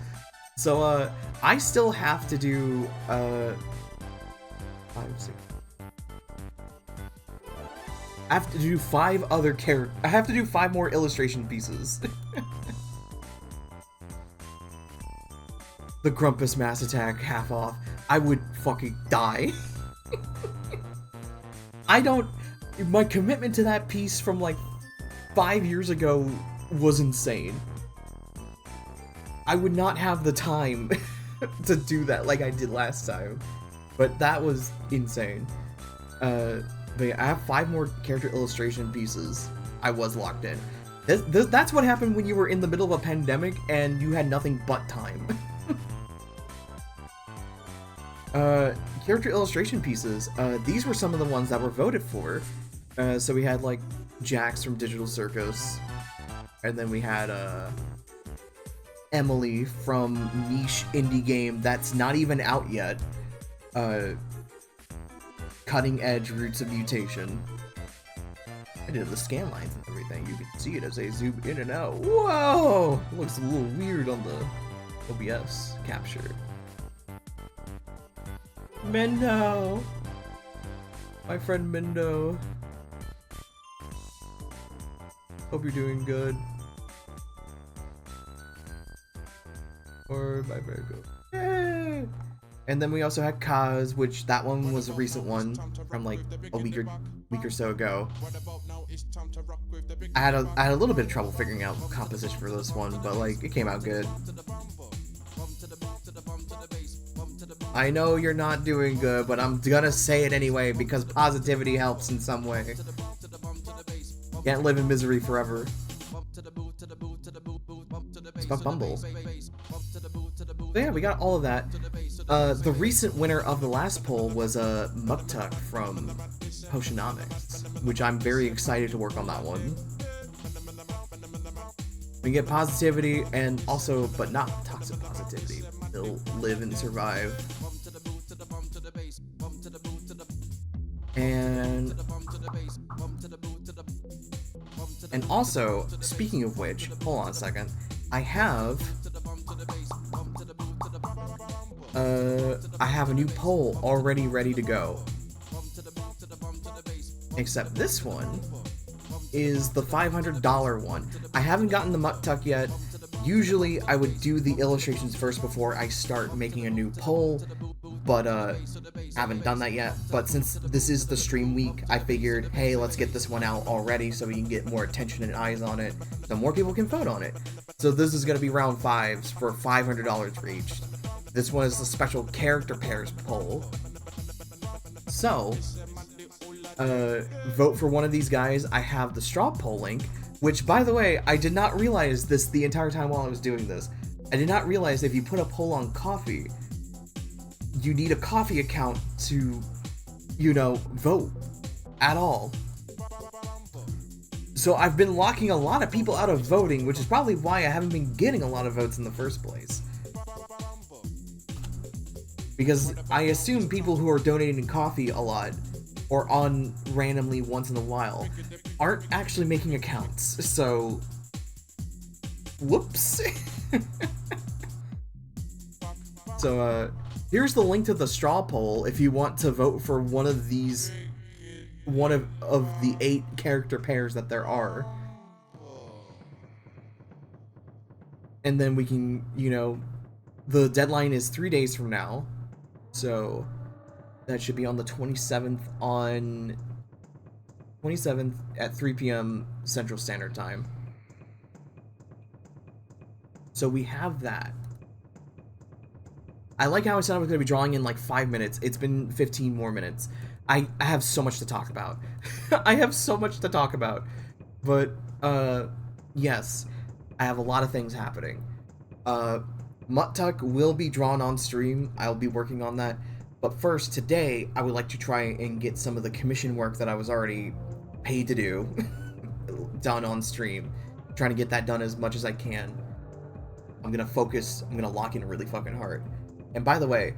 so I still have to do 5, 6. I have to do 5 other I have to do 5 more illustration pieces. The Grumpus Mass Attack half off. I would fucking die. My commitment to that piece from like 5 years ago was insane. I would not have the time to do that like I did last time, but that was insane. But yeah, I have 5 more character illustration pieces. I was locked in. That's what happened when you were in the middle of a pandemic and you had nothing but time. Character illustration pieces. These were some of the ones that were voted for. So we had like Jax from Digital Circus, and then we had Emily from niche indie game that's not even out yet. Cutting Edge Roots of Mutation. I did the scan lines and everything. You can see it as I zoom in and out. Whoa! It looks a little weird on the OBS capture. Mendo! My friend Mendo. Hope you're doing good. Or my Virgo. Yay! And then we also had Kaz, which that one was a recent one from like a week or so ago. I had a little bit of trouble figuring out composition for this one, but like it came out good. I know you're not doing good, but I'm gonna say it anyway because positivity helps in some way. Can't live in misery forever. Fuck Bumble. So yeah, we got all of that. The recent winner of the last poll was Muktuk from Potionomics, which I'm very excited to work on that one. We get positivity and also, but not toxic positivity. They'll live and survive. And also, speaking of which, hold on a second. I have a new poll already ready to go. Except this one is the $500 one. I haven't gotten the Muktuk yet. Usually I would do the illustrations first before I start making a new poll, but haven't done that yet. But since this is the stream week, I figured, hey, let's get this one out already so we can get more attention and eyes on it, so more people can vote on it. So this is going to be round 5s for $500 for each. This one is the special character pairs poll. So, vote for one of these guys, I have the straw poll link, which, by the way, I did not realize this the entire time while I was doing this. I did not realize if you put a poll on Coffee, you need a Coffee account to, you know, vote at all. So I've been locking a lot of people out of voting, which is probably why I haven't been getting a lot of votes in the first place. Because I assume people who are donating Coffee a lot, or on randomly once in a while, aren't actually making accounts, so... Whoops! So, here's the link to the straw poll if you want to vote for one of these... one of the 8 character pairs that there are. And then we can, you know... The deadline is 3 days from now. So... that should be on the 27th at 3 p.m. Central Standard Time. So we have that. I like how I said I was going to be drawing in like 5 minutes. It's been 15 more minutes. I have so much to talk about. I have so much to talk about. But, yes, I have a lot of things happening. MUTTuck will be drawn on stream. I'll be working on that. But first, today, I would like to try and get some of the commission work that I was already paid to do done on stream. Trying to get that done as much as I can. I'm gonna focus, I'm gonna lock in really fucking hard. And by the way,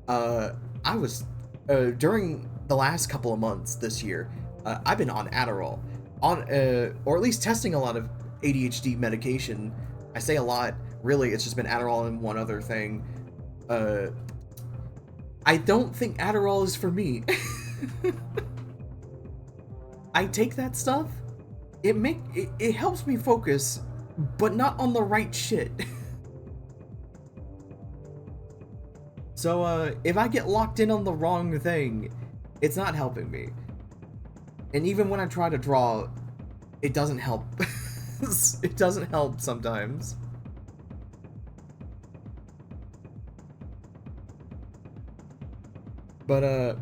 I was, during the last couple of months this year, I've been on Adderall. Or at least testing a lot of ADHD medication. I say a lot, really, it's just been Adderall and one other thing. I don't think Adderall is for me. I take that stuff. It helps me focus, but not on the right shit. So if I get locked in on the wrong thing, it's not helping me. And even when I try to draw, it doesn't help. It doesn't help sometimes. But,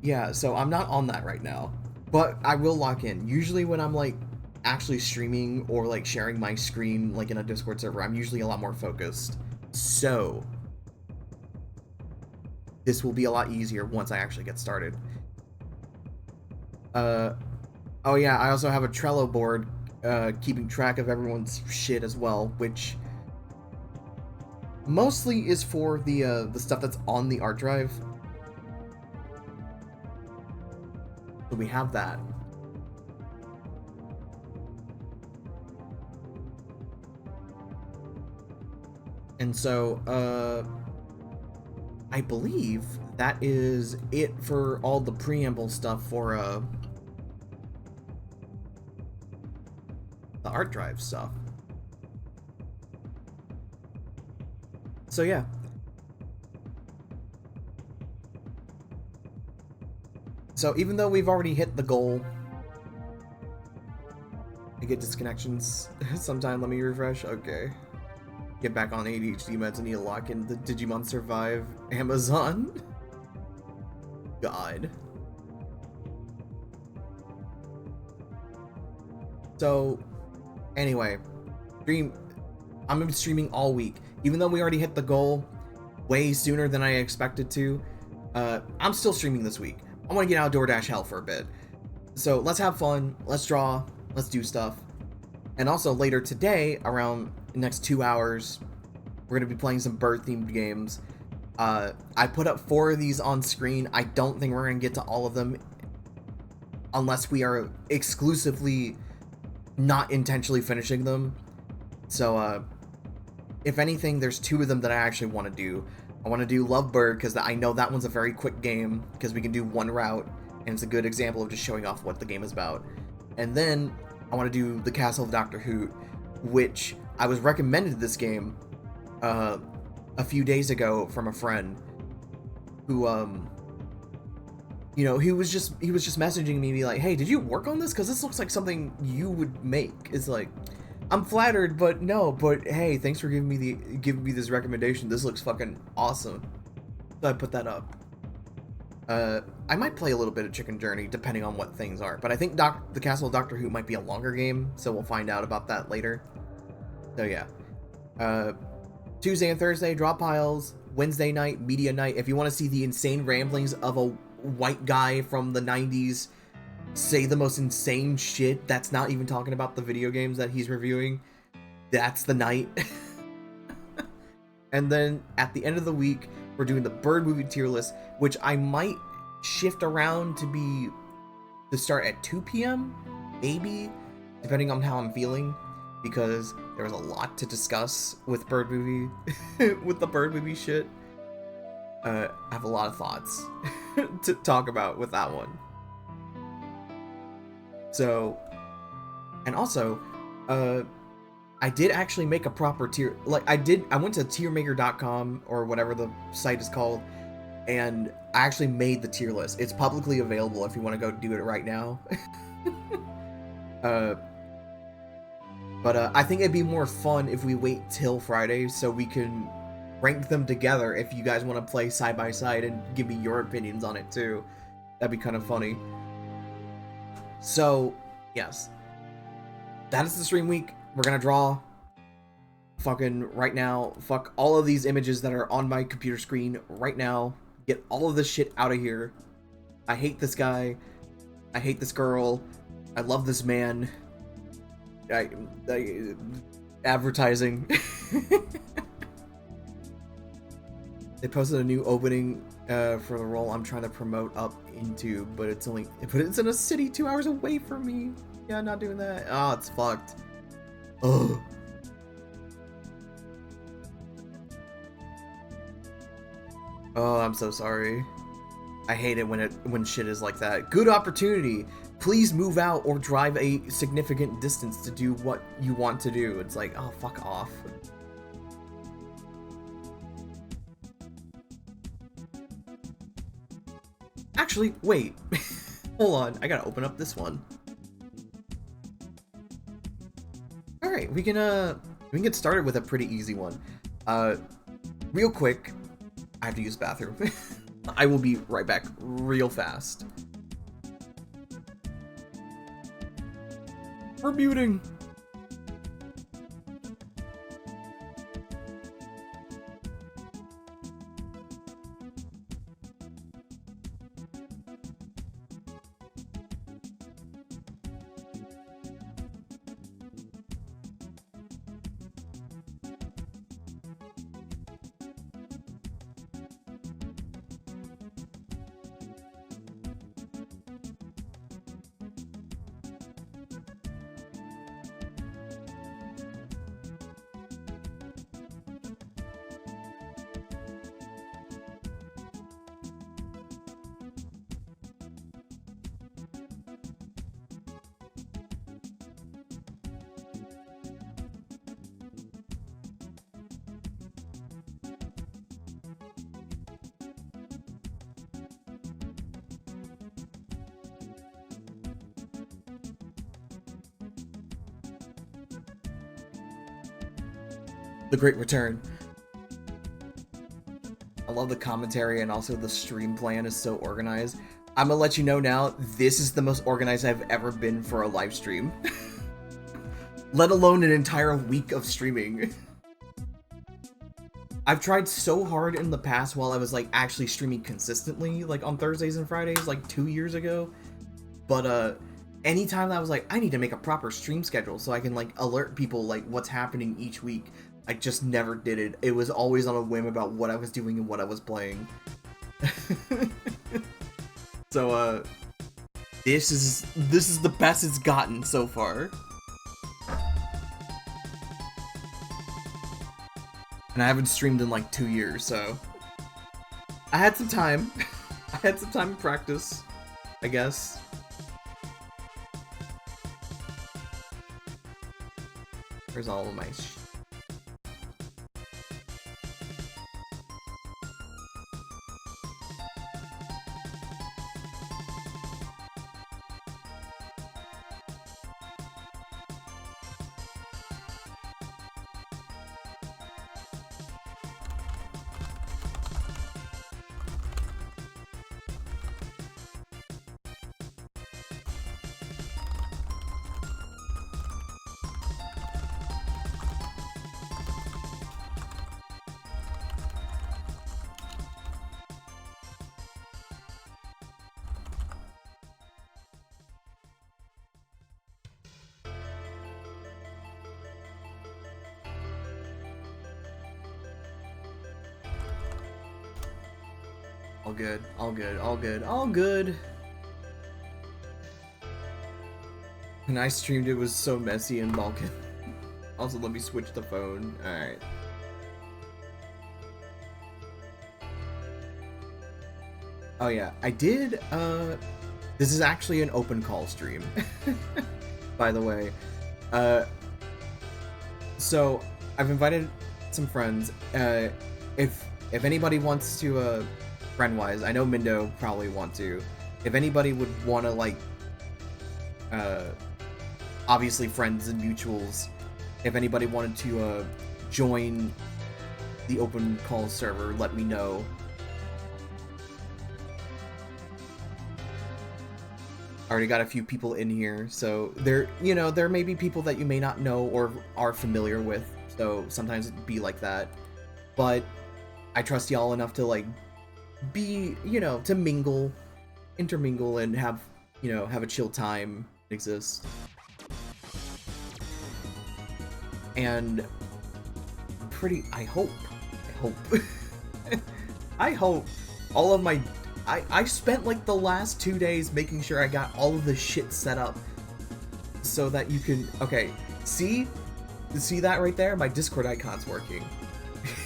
yeah, so I'm not on that right now, but I will lock in. Usually when I'm, like, actually streaming or, like, sharing my screen, like, in a Discord server, I'm usually a lot more focused. So, this will be a lot easier once I actually get started. Oh yeah, I also have a Trello board, keeping track of everyone's shit as well, which... mostly is for the stuff that's on the art drive. So we have that. And so, I believe that is it for all the preamble stuff for, the art drive stuff. So yeah. So even though we've already hit the goal, I get disconnections sometime. Let me refresh. Okay. Get back on ADHD meds. I need to lock in the Digimon Survive Amazon. God. So, anyway, I'm gonna be streaming all week. Even though we already hit the goal way sooner than I expected to, I'm still streaming this week. I want to get out of DoorDash hell for a bit. So let's have fun, let's draw, let's do stuff. And also later today, around the next 2 hours, we're going to be playing some bird-themed games. I put up 4 of these on screen. I don't think we're going to get to all of them unless we are exclusively not intentionally finishing them. So, if anything, there's 2 of them that I actually want to do. I want to do Lovebird, because I know that one's a very quick game, because we can do one route, and it's a good example of just showing off what the game is about. And then, I want to do The Castle of Dr. Hoot, which I was recommended this game a few days ago from a friend who, you know, he was just messaging me, be like, hey, did you work on this? Because this looks like something you would make. It's like, I'm flattered, but no, but hey, thanks for giving me this recommendation. This looks fucking awesome. So I put that up. I might play a little bit of Chicken Journey depending on what things are, but I think the Castle of Doctor Who might be a longer game, so we'll find out about that later. So yeah, Tuesday and Thursday drop piles. Wednesday night media night. If you want to see the insane ramblings of a white guy from the 90s say the most insane shit, that's not even talking about the video games that he's reviewing, that's the night. And then at the end of the week, we're doing the Bird movie tier list, which I might shift around to start at 2 p.m. maybe, depending on how I'm feeling, because there was a lot to discuss with Bird movie with the Bird movie shit. I have a lot of thoughts to talk about with that one. So, and also, I did actually make a proper tier. Like I went to tiermaker.com or whatever the site is called, and I actually made the tier list. It's publicly available if you want to go do it right now. But I think it'd be more fun if we wait till Friday so we can rank them together if you guys want to play side by side and give me your opinions on it too. That'd be kind of funny. So, yes. That is the stream week. We're gonna draw fucking right now. Fuck all of these images that are on my computer screen right now. Get all of this shit out of here. I hate this guy. I hate this girl. I love this man. Advertising. They posted a new opening for the role I'm trying to promote up into, but it's in a city 2 hours away from me. Yeah, not doing that. Oh, it's fucked. Ugh. Oh, I'm so sorry. I hate it when shit is like that. Good opportunity. Please move out or drive a significant distance to do what you want to do. It's like, oh, fuck off. Actually, wait. Hold on. I gotta open up this one. Alright, we can get started with a pretty easy one. Real quick, I have to use the bathroom. I will be right back real fast. We're muting. The Great Return. I love the commentary and also the stream plan is so organized. I'm gonna let you know now, this is the most organized I've ever been for a live stream. Let alone an entire week of streaming. I've tried so hard in the past while I was like actually streaming consistently, like on Thursdays and Fridays, like 2 years ago. But anytime that I was like, I need to make a proper stream schedule so I can like alert people like what's happening each week, I just never did it. It was always on a whim about what I was doing and what I was playing. So this is the best it's gotten so far. And I haven't streamed in like 2 years, so I had some time. I had some time to practice, I guess. Where's all of my All good, all good, all good, all good. When I streamed, it was so messy in Balkan. Also, let me switch the phone. Alright. Oh yeah, I did, this is actually an open call stream, by the way. So, I've invited some friends, if anybody wants to, friend-wise, I know Mindo probably want to, if anybody would want to, like, obviously friends and mutuals, if anybody wanted to, join the open call server, let me know. I already got a few people in here, so there, you know, there may be people that you may not know or are familiar with, so sometimes it'd be like that. But I trust y'all enough to, like, be, you know, to mingle, intermingle, and have, you know, have a chill time exist. And I hope, I hope all of my, I spent like the last 2 days making sure I got all of the shit set up so that you can, okay, see that right there? My Discord icon's working.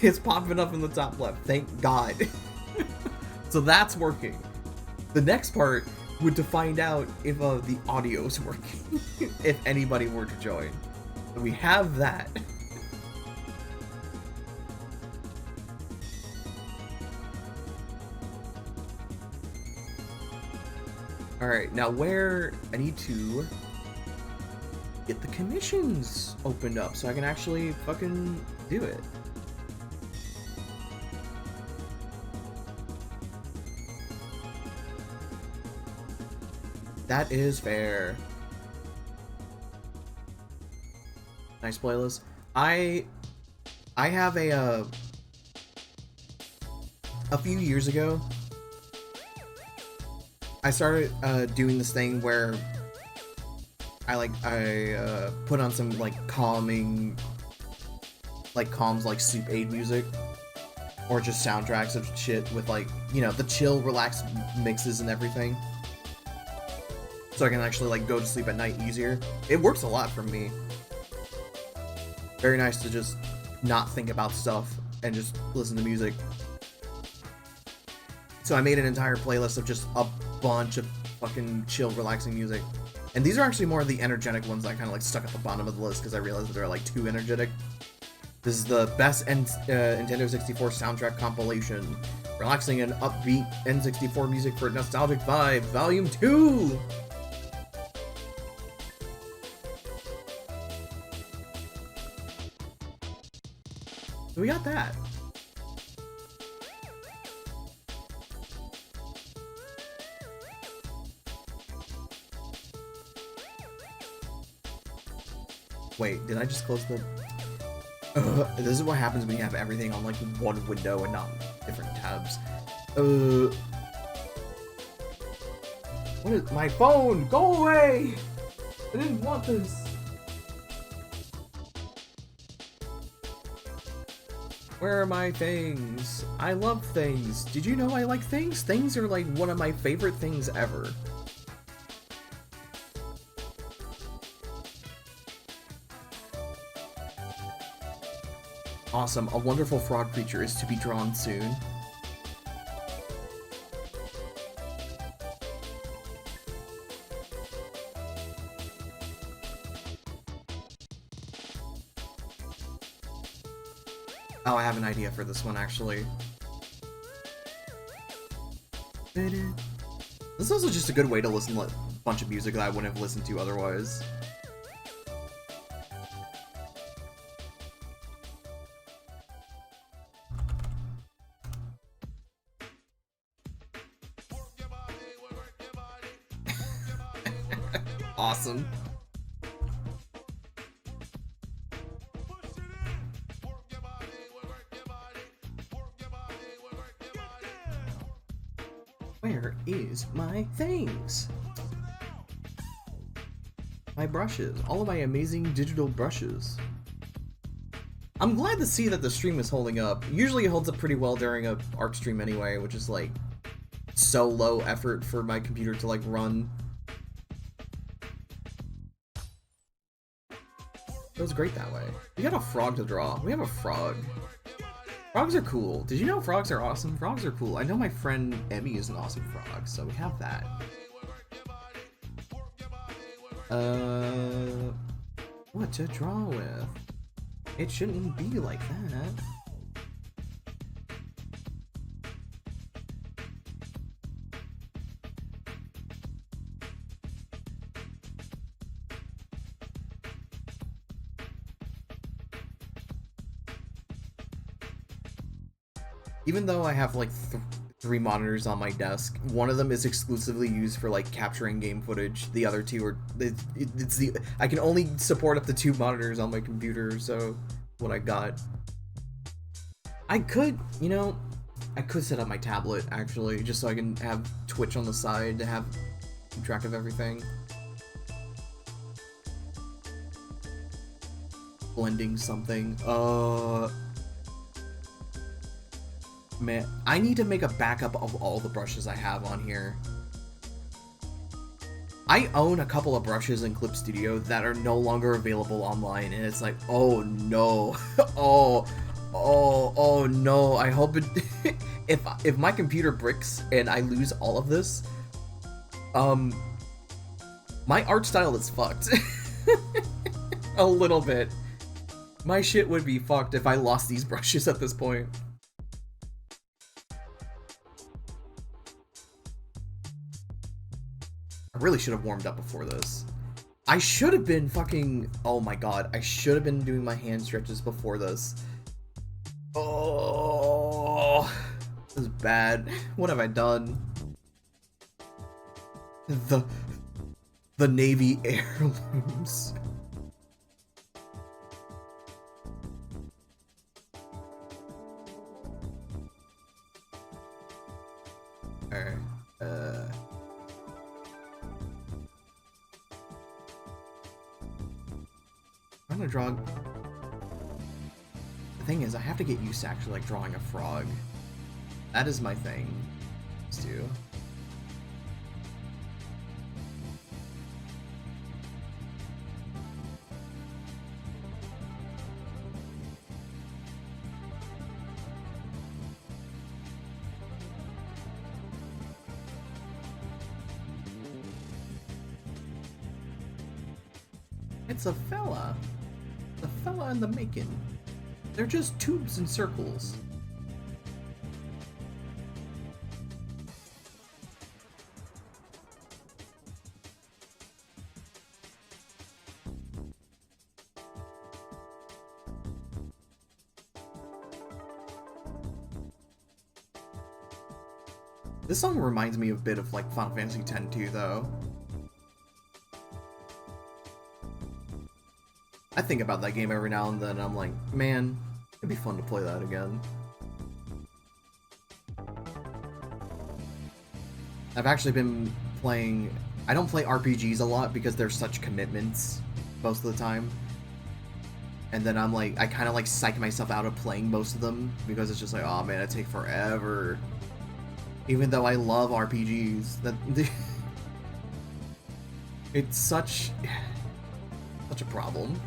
It's popping up in the top left, thank God. So that's working. The next part would to find out if the audio's working, if anybody were to join. So we have that. Alright, now where I need to get the commissions opened up so I can actually fucking do it. That is fair. Nice playlist. I have a few years ago, I started doing this thing where I put on some like calming, like calms, like Soup Aid music, or just soundtracks of shit with, like, you know, the chill, relaxed mixes and everything, so I can actually like go to sleep at night easier. It works a lot for me. Very nice to just not think about stuff and just listen to music. So I made an entire playlist of just a bunch of fucking chill, relaxing music. And these are actually more of the energetic ones that I kind of like stuck at the bottom of the list because I realized that they're like too energetic. This is the best Nintendo 64 soundtrack compilation. Relaxing and upbeat N64 music for nostalgic vibe, Volume 2! So we got that. Wait, did I just close the... this is what happens when you have everything on like one window and not different tabs. What is... My phone! Go away! I didn't want this! Where are my things? I love things. Did you know I like things? Things are like one of my favorite things ever. Awesome. A wonderful frog creature is to be drawn soon. Oh, I have an idea for this one, actually. This is also just a good way to listen to a bunch of music that I wouldn't have listened to otherwise. Awesome. Where is my things? My brushes. All of my amazing digital brushes. I'm glad to see that the stream is holding up. Usually it holds up pretty well during a ARC stream anyway, which is like so low effort for my computer to like run. It was great that way. We got a frog to draw. We have a frog. Frogs are cool. Did you know frogs are awesome? Frogs are cool. I know my friend Emmy is an awesome frog, so we have that. What to draw with? It shouldn't be like that. Even though I have like three monitors on my desk, one of them is exclusively used for like capturing game footage. The other two are I can only support up to 2 monitors on my computer, so what I got. I could, you know, I could set up my tablet actually, just so I can have Twitch on the side to have keep track of everything. Blending something. Man, I need to make a backup of all the brushes I have on here. I own a couple of brushes in Clip Studio that are no longer available online, and it's like, oh no, oh no. I hope it, if my computer bricks and I lose all of this, my art style is fucked. A little bit. My shit would be fucked if I lost these brushes at this point. I really should have warmed up before this. I should have been fucking... Oh my god. I should have been doing my hand stretches before this. Oh, this is bad. What have I done? The Navy heirlooms. Alright. I'm gonna draw... The thing is, I have to get used to actually like drawing a frog. That is my thing. Let's do. It's a fella. The fella in the making. They're just tubes and circles. This song reminds me a bit of like Final Fantasy X too, though. I think about that game every now and then, and I'm like, man, it'd be fun to play that again. I've actually been playing... I don't play RPGs a lot because they're such commitments most of the time. And then I'm like, I kind of like psych myself out of playing most of them because it's just like, oh man, it takes forever. Even though I love RPGs, that it's such a problem.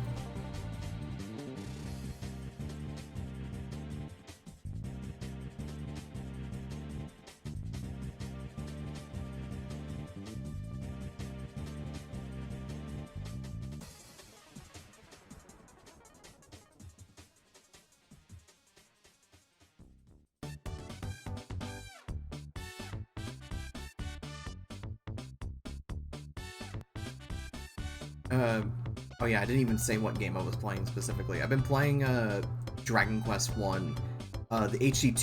Oh yeah, I didn't even say what game I was playing specifically. I've been playing Dragon Quest 1, the HD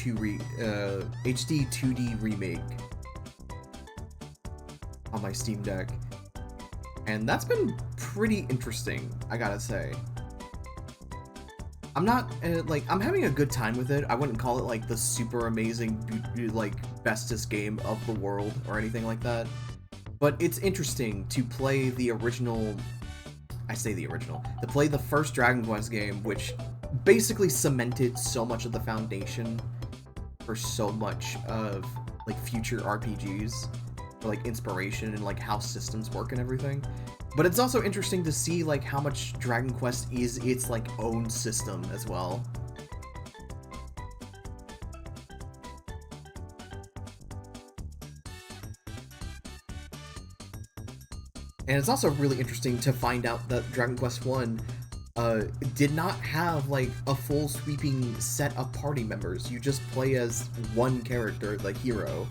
2D remake on my Steam Deck, and that's been pretty interesting, I gotta say. I'm not I'm having a good time with it. I wouldn't call it like the super amazing like bestest game of the world or anything like that, but it's interesting to play the original. I say the original, to play the first Dragon Quest game, which basically cemented so much of the foundation for so much of like future RPGs, for like inspiration and like how systems work and everything. But it's also interesting to see like how much Dragon Quest is its like own system as well. And it's also really interesting to find out that Dragon Quest 1 did not have like a full sweeping set of party members. You just play as one character, the hero.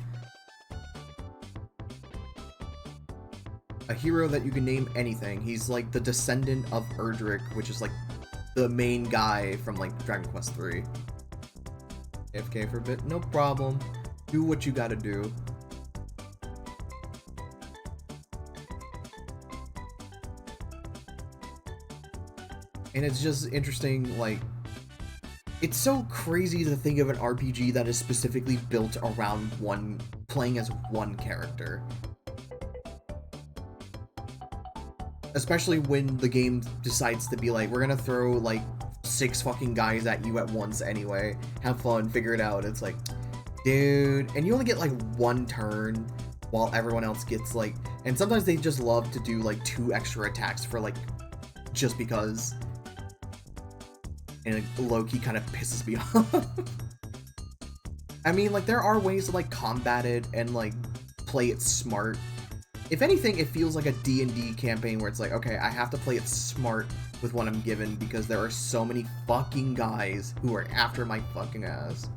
A hero that you can name anything. He's like the descendant of Erdrick, which is like the main guy from like Dragon Quest 3. AFK for a bit, no problem. Do what you gotta do. And it's just interesting, like, it's so crazy to think of an RPG that is specifically built around playing as one character. Especially when the game decides to be like, we're gonna throw like 6 fucking guys at you at once anyway. Have fun, figure it out. It's like, dude, and you only get like 1 turn while everyone else gets like, and sometimes they just love to do like 2 extra attacks for like, just because. And low-key kind of pisses me off. I mean, like, there are ways to, like, combat it and, like, play it smart. If anything, it feels like a D&D campaign where it's like, okay, I have to play it smart with what I'm given because there are so many fucking guys who are after my fucking ass.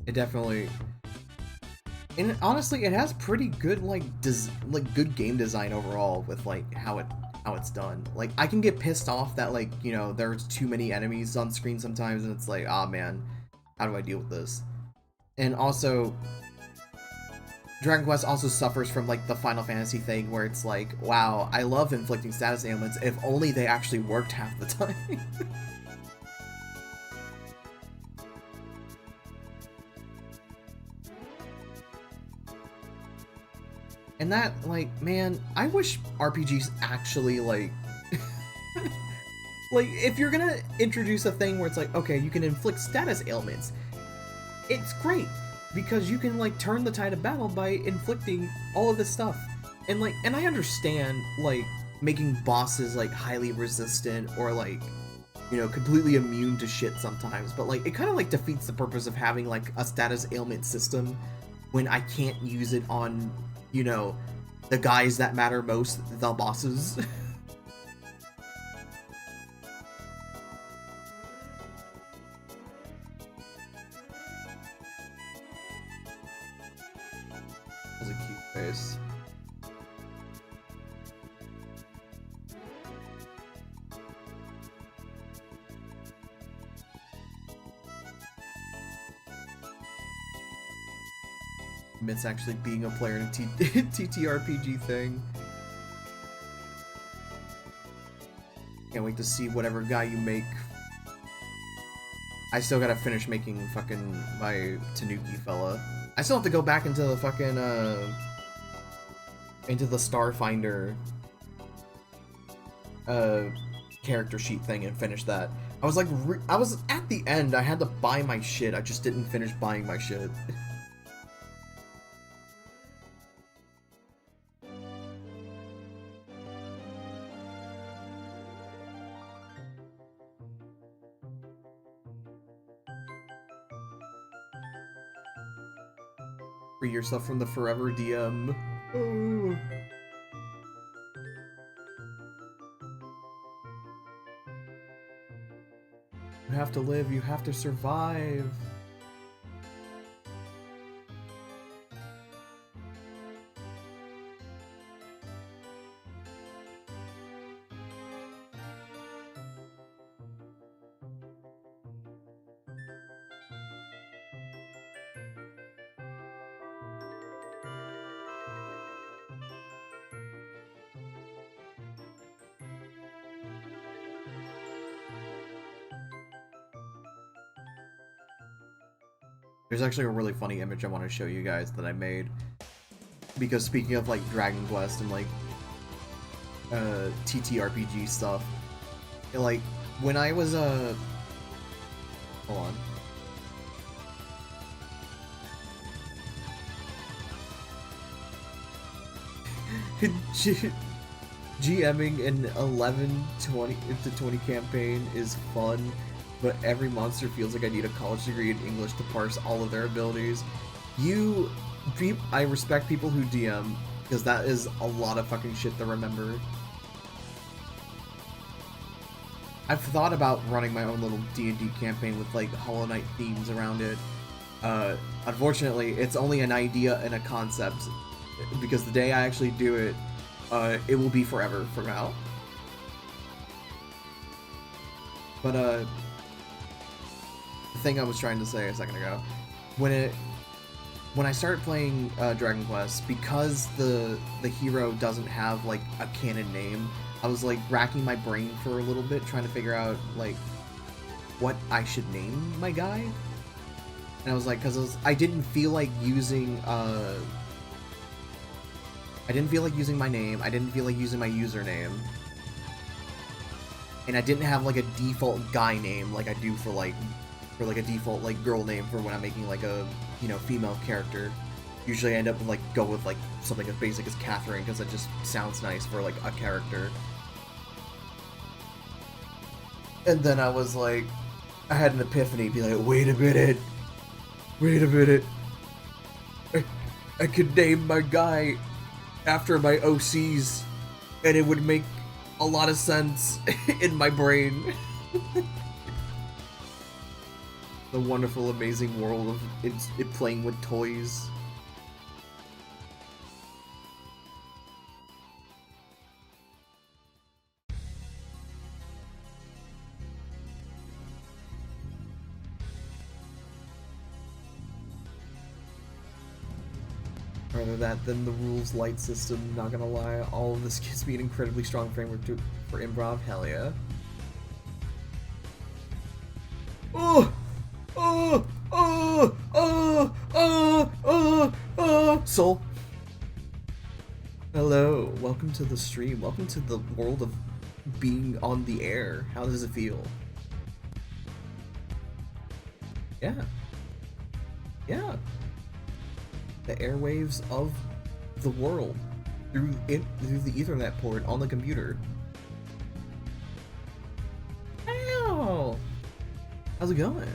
It definitely, and honestly, it has pretty good like good game design overall with like how it's done. Like, I can get pissed off that, like, you know, there's too many enemies on screen sometimes, and it's like, ah, man, how do I deal with this? And also, Dragon Quest also suffers from like the Final Fantasy thing where it's like, wow, I love inflicting status ailments if only they actually worked half the time. And that, like, man, I wish RPGs actually, like, like, if you're gonna introduce a thing where it's like, okay, you can inflict status ailments, it's great, because you can, like, turn the tide of battle by inflicting all of this stuff. And, like, and I understand, like, making bosses, like, highly resistant, or, like, you know, completely immune to shit sometimes, but, like, it kind of, like, defeats the purpose of having, like, a status ailment system when I can't use it on, you know, the guys that matter most, the bosses. That's a cute face. It's actually being a player in a TTRPG thing. Can't wait to see whatever guy you make. I still gotta finish making fucking my Tanuki fella. I still have to go back into the fucking, into the Starfinder, character sheet thing and finish that. I was like, I was at the end, I had to buy my shit, I just didn't finish buying my shit. Free yourself from the forever DM. Oh. You have to live, you have to survive. There's actually a really funny image I want to show you guys that I made. Because speaking of like Dragon Quest and like TTRPG stuff, like when I was hold on. GMing an 11-20 campaign is fun, but every monster feels like I need a college degree in English to parse all of their abilities. I respect people who DM, because that is a lot of fucking shit to remember. I've thought about running my own little D&D campaign with like Hollow Knight themes around it. Unfortunately, it's only an idea and a concept, because the day I actually do it, it will be forever from now. But the thing I was trying to say a second ago, when I started playing Dragon Quest, because the hero doesn't have like a canon name, I was like racking my brain for a little bit trying to figure out like what I should name my guy. And I was like, because I didn't feel like using my name, I didn't feel like using my username, and I didn't have like a default guy name like I do for like a default like girl name for when I'm making like a, you know, female character. Usually I end up with go with like something as basic as Catherine, because it just sounds nice for like a character. And then I was like, I had an epiphany, be like, wait a minute, I could name my guy after my OCs, and it would make a lot of sense in my brain. The wonderful, amazing world of it playing with toys. Rather that than the rules light system, not gonna lie, all of this gives me an incredibly strong framework for improv, hell yeah. Soul. Hello, welcome to the stream, welcome to the world of being on the air. How does it feel? Yeah. Yeah. The airwaves of the world through the Ethernet port on the computer. Ow! How's it going?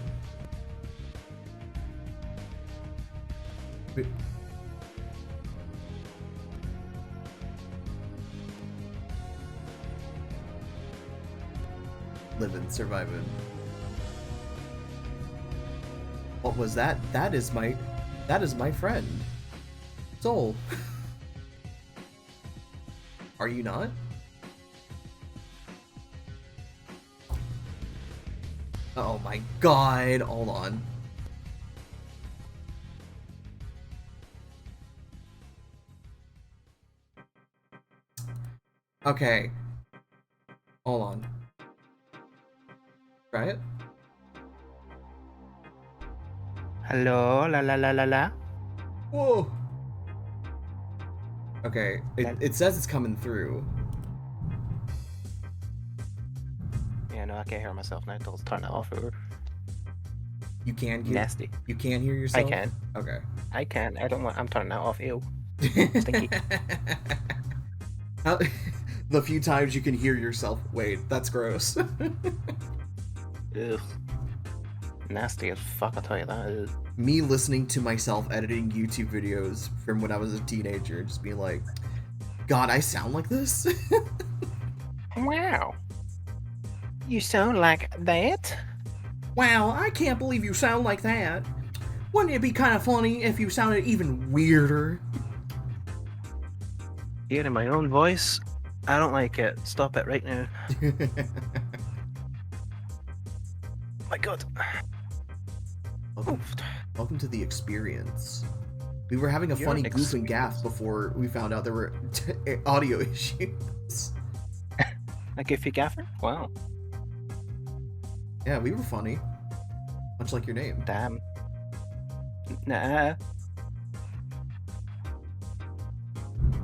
Wait. Living, surviving. What was that? That is my friend. Soul. Are you not? Oh my god, hold on. Okay. Hold on. Try it. Hello, la la la la la. Whoa. Okay, it says it's coming through. Yeah, no, I can't hear myself now. I'll turn it off. You can hear. Nasty. You can hear yourself. I can. Okay. I can. I don't want. I'm turning that off. Ew. Stinky. The few times you can hear yourself. Wait, that's gross. Ugh. Nasty as fuck. I'll tell you that. Ugh. Me listening to myself editing YouTube videos from when I was a teenager, just being like, God, I sound like this? Wow. You sound like that? Wow, I can't believe you sound like that. Wouldn't it be kind of funny if you sounded even weirder? Hearing my own voice? I don't like it. Stop it right now. My god. Welcome to the experience. We were having a funny goof and gaff before we found out there were audio issues. A goofy gaffer? Wow. Yeah, we were funny. Much like your name. Damn. Nah.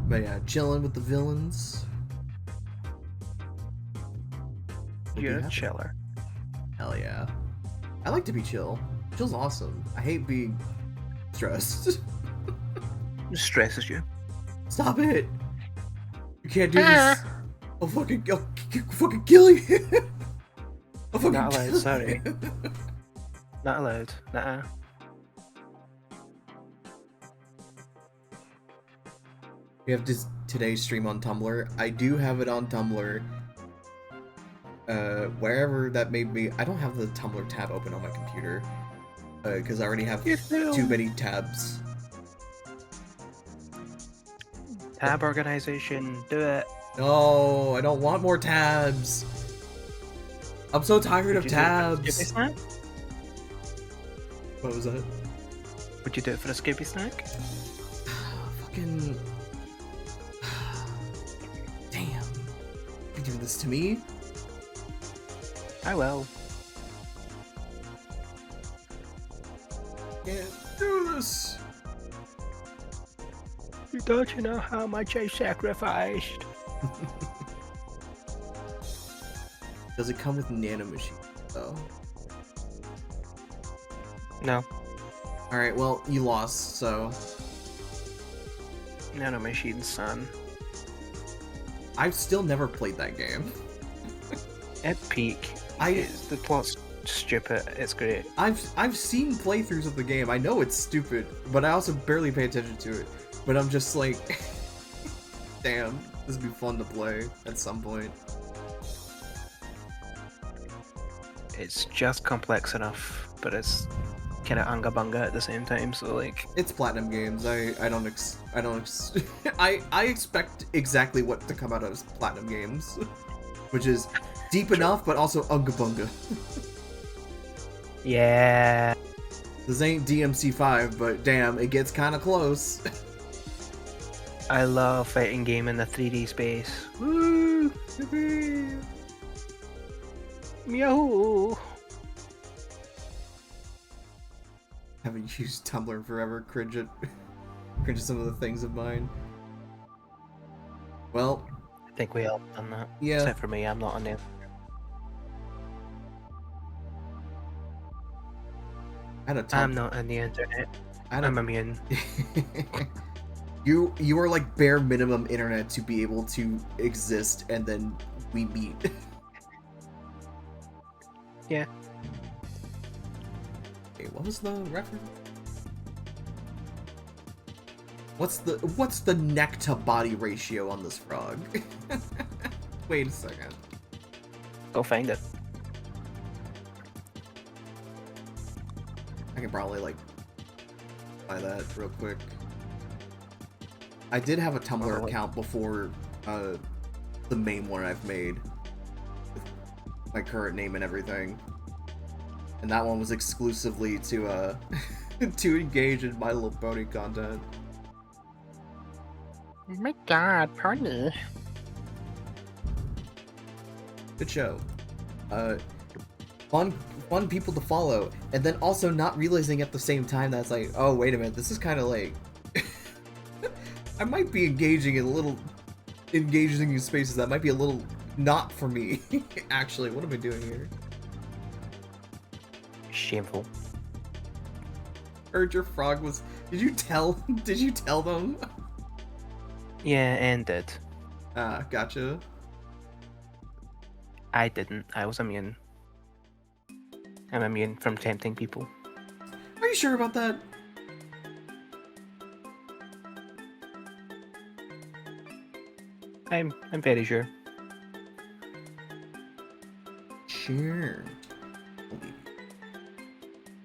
But yeah, chilling with the villains. Would be You're a happy. chiller. Hell yeah. I like to be chill. Chill's awesome. I hate being stressed. It stresses you. Stop it! You can't do this. I'll fucking kill you. I'll fucking Not allowed, kill sorry. you. Not allowed. Nah. We have today's stream on Tumblr. I do have it on Tumblr. Wherever that may be. I don't have the Tumblr tab open on my computer. Because I already have too many tabs. Tab organization, do it. No, I don't want more tabs. I'm so tired of Would you do it for a tabs. Skippy snack? What was that? Would you do it for a Skippy snack? Fucking... Damn. You doing this to me? I will. Can't do this. Don't you know how much I sacrificed? Does it come with nanomachine though? No. Alright, well, you lost, so... Nanomachine, son. I've still never played that game. At peak, the plot's stupid. It's great. I've seen playthroughs of the game. I know it's stupid, but I also barely pay attention to it. But I'm just like, damn, this would be fun to play at some point. It's just complex enough, but it's kind of anga bunga at the same time. So like, It's Platinum Games. I expect exactly what to come out of Platinum Games, which is deep enough, but also unga bunga. yeah. This ain't DMC5, but damn, it gets kind of close. I love fighting game in the 3D space. Woo! Yahoo! Haven't used Tumblr in forever. Cringe at some of the things of mine. Well, I think we all done that. yeah. Except for me, I'm not on there. I had a I'm not on the internet. I'm immune. You are like bare minimum internet to be able to exist, and then we meet. Yeah. Okay, what was the reference? What's the neck to body ratio on this frog? Wait a second. Go find it. I can probably like buy that real quick. I did have a Tumblr account before the main one I've made, with my current name and everything, and that one was exclusively to to engage in My Little Pony content. Oh my god, pony. Good show. Fun people to follow, and then also not realizing at the same time that's like, oh wait a minute, this is kind of like I might be engaging in spaces that might be a little not for me. Actually, what am I doing here? Shameful. Heard your frog was. Did you tell them? Yeah, and did. Ah, gotcha. I didn't. I was immune. I'm immune from tempting people. Are you sure about that? I'm very sure. Sure.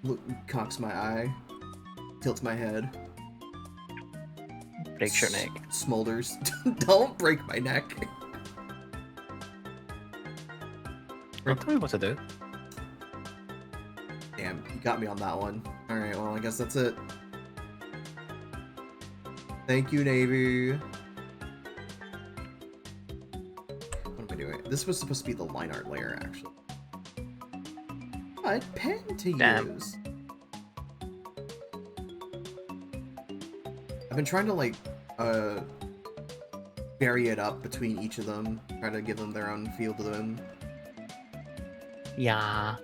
Look, cocks my eye, tilts my head, Breaks your neck. smolders. Don't break my neck. Don't tell me what to do. Damn, you got me on that one. Alright, well, I guess that's it. Thank you, Navy. What am I doing? This was supposed to be the line art layer, actually. What pen to Damn. use? been trying to like vary it up between each of them, try to give them their own feel to them. Yeah.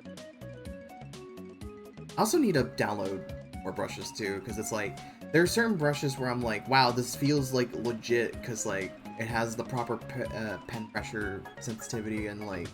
I also need to download more brushes too, because it's like there are certain brushes where I'm like, wow, this feels like legit, because like it has the proper pen pressure sensitivity and like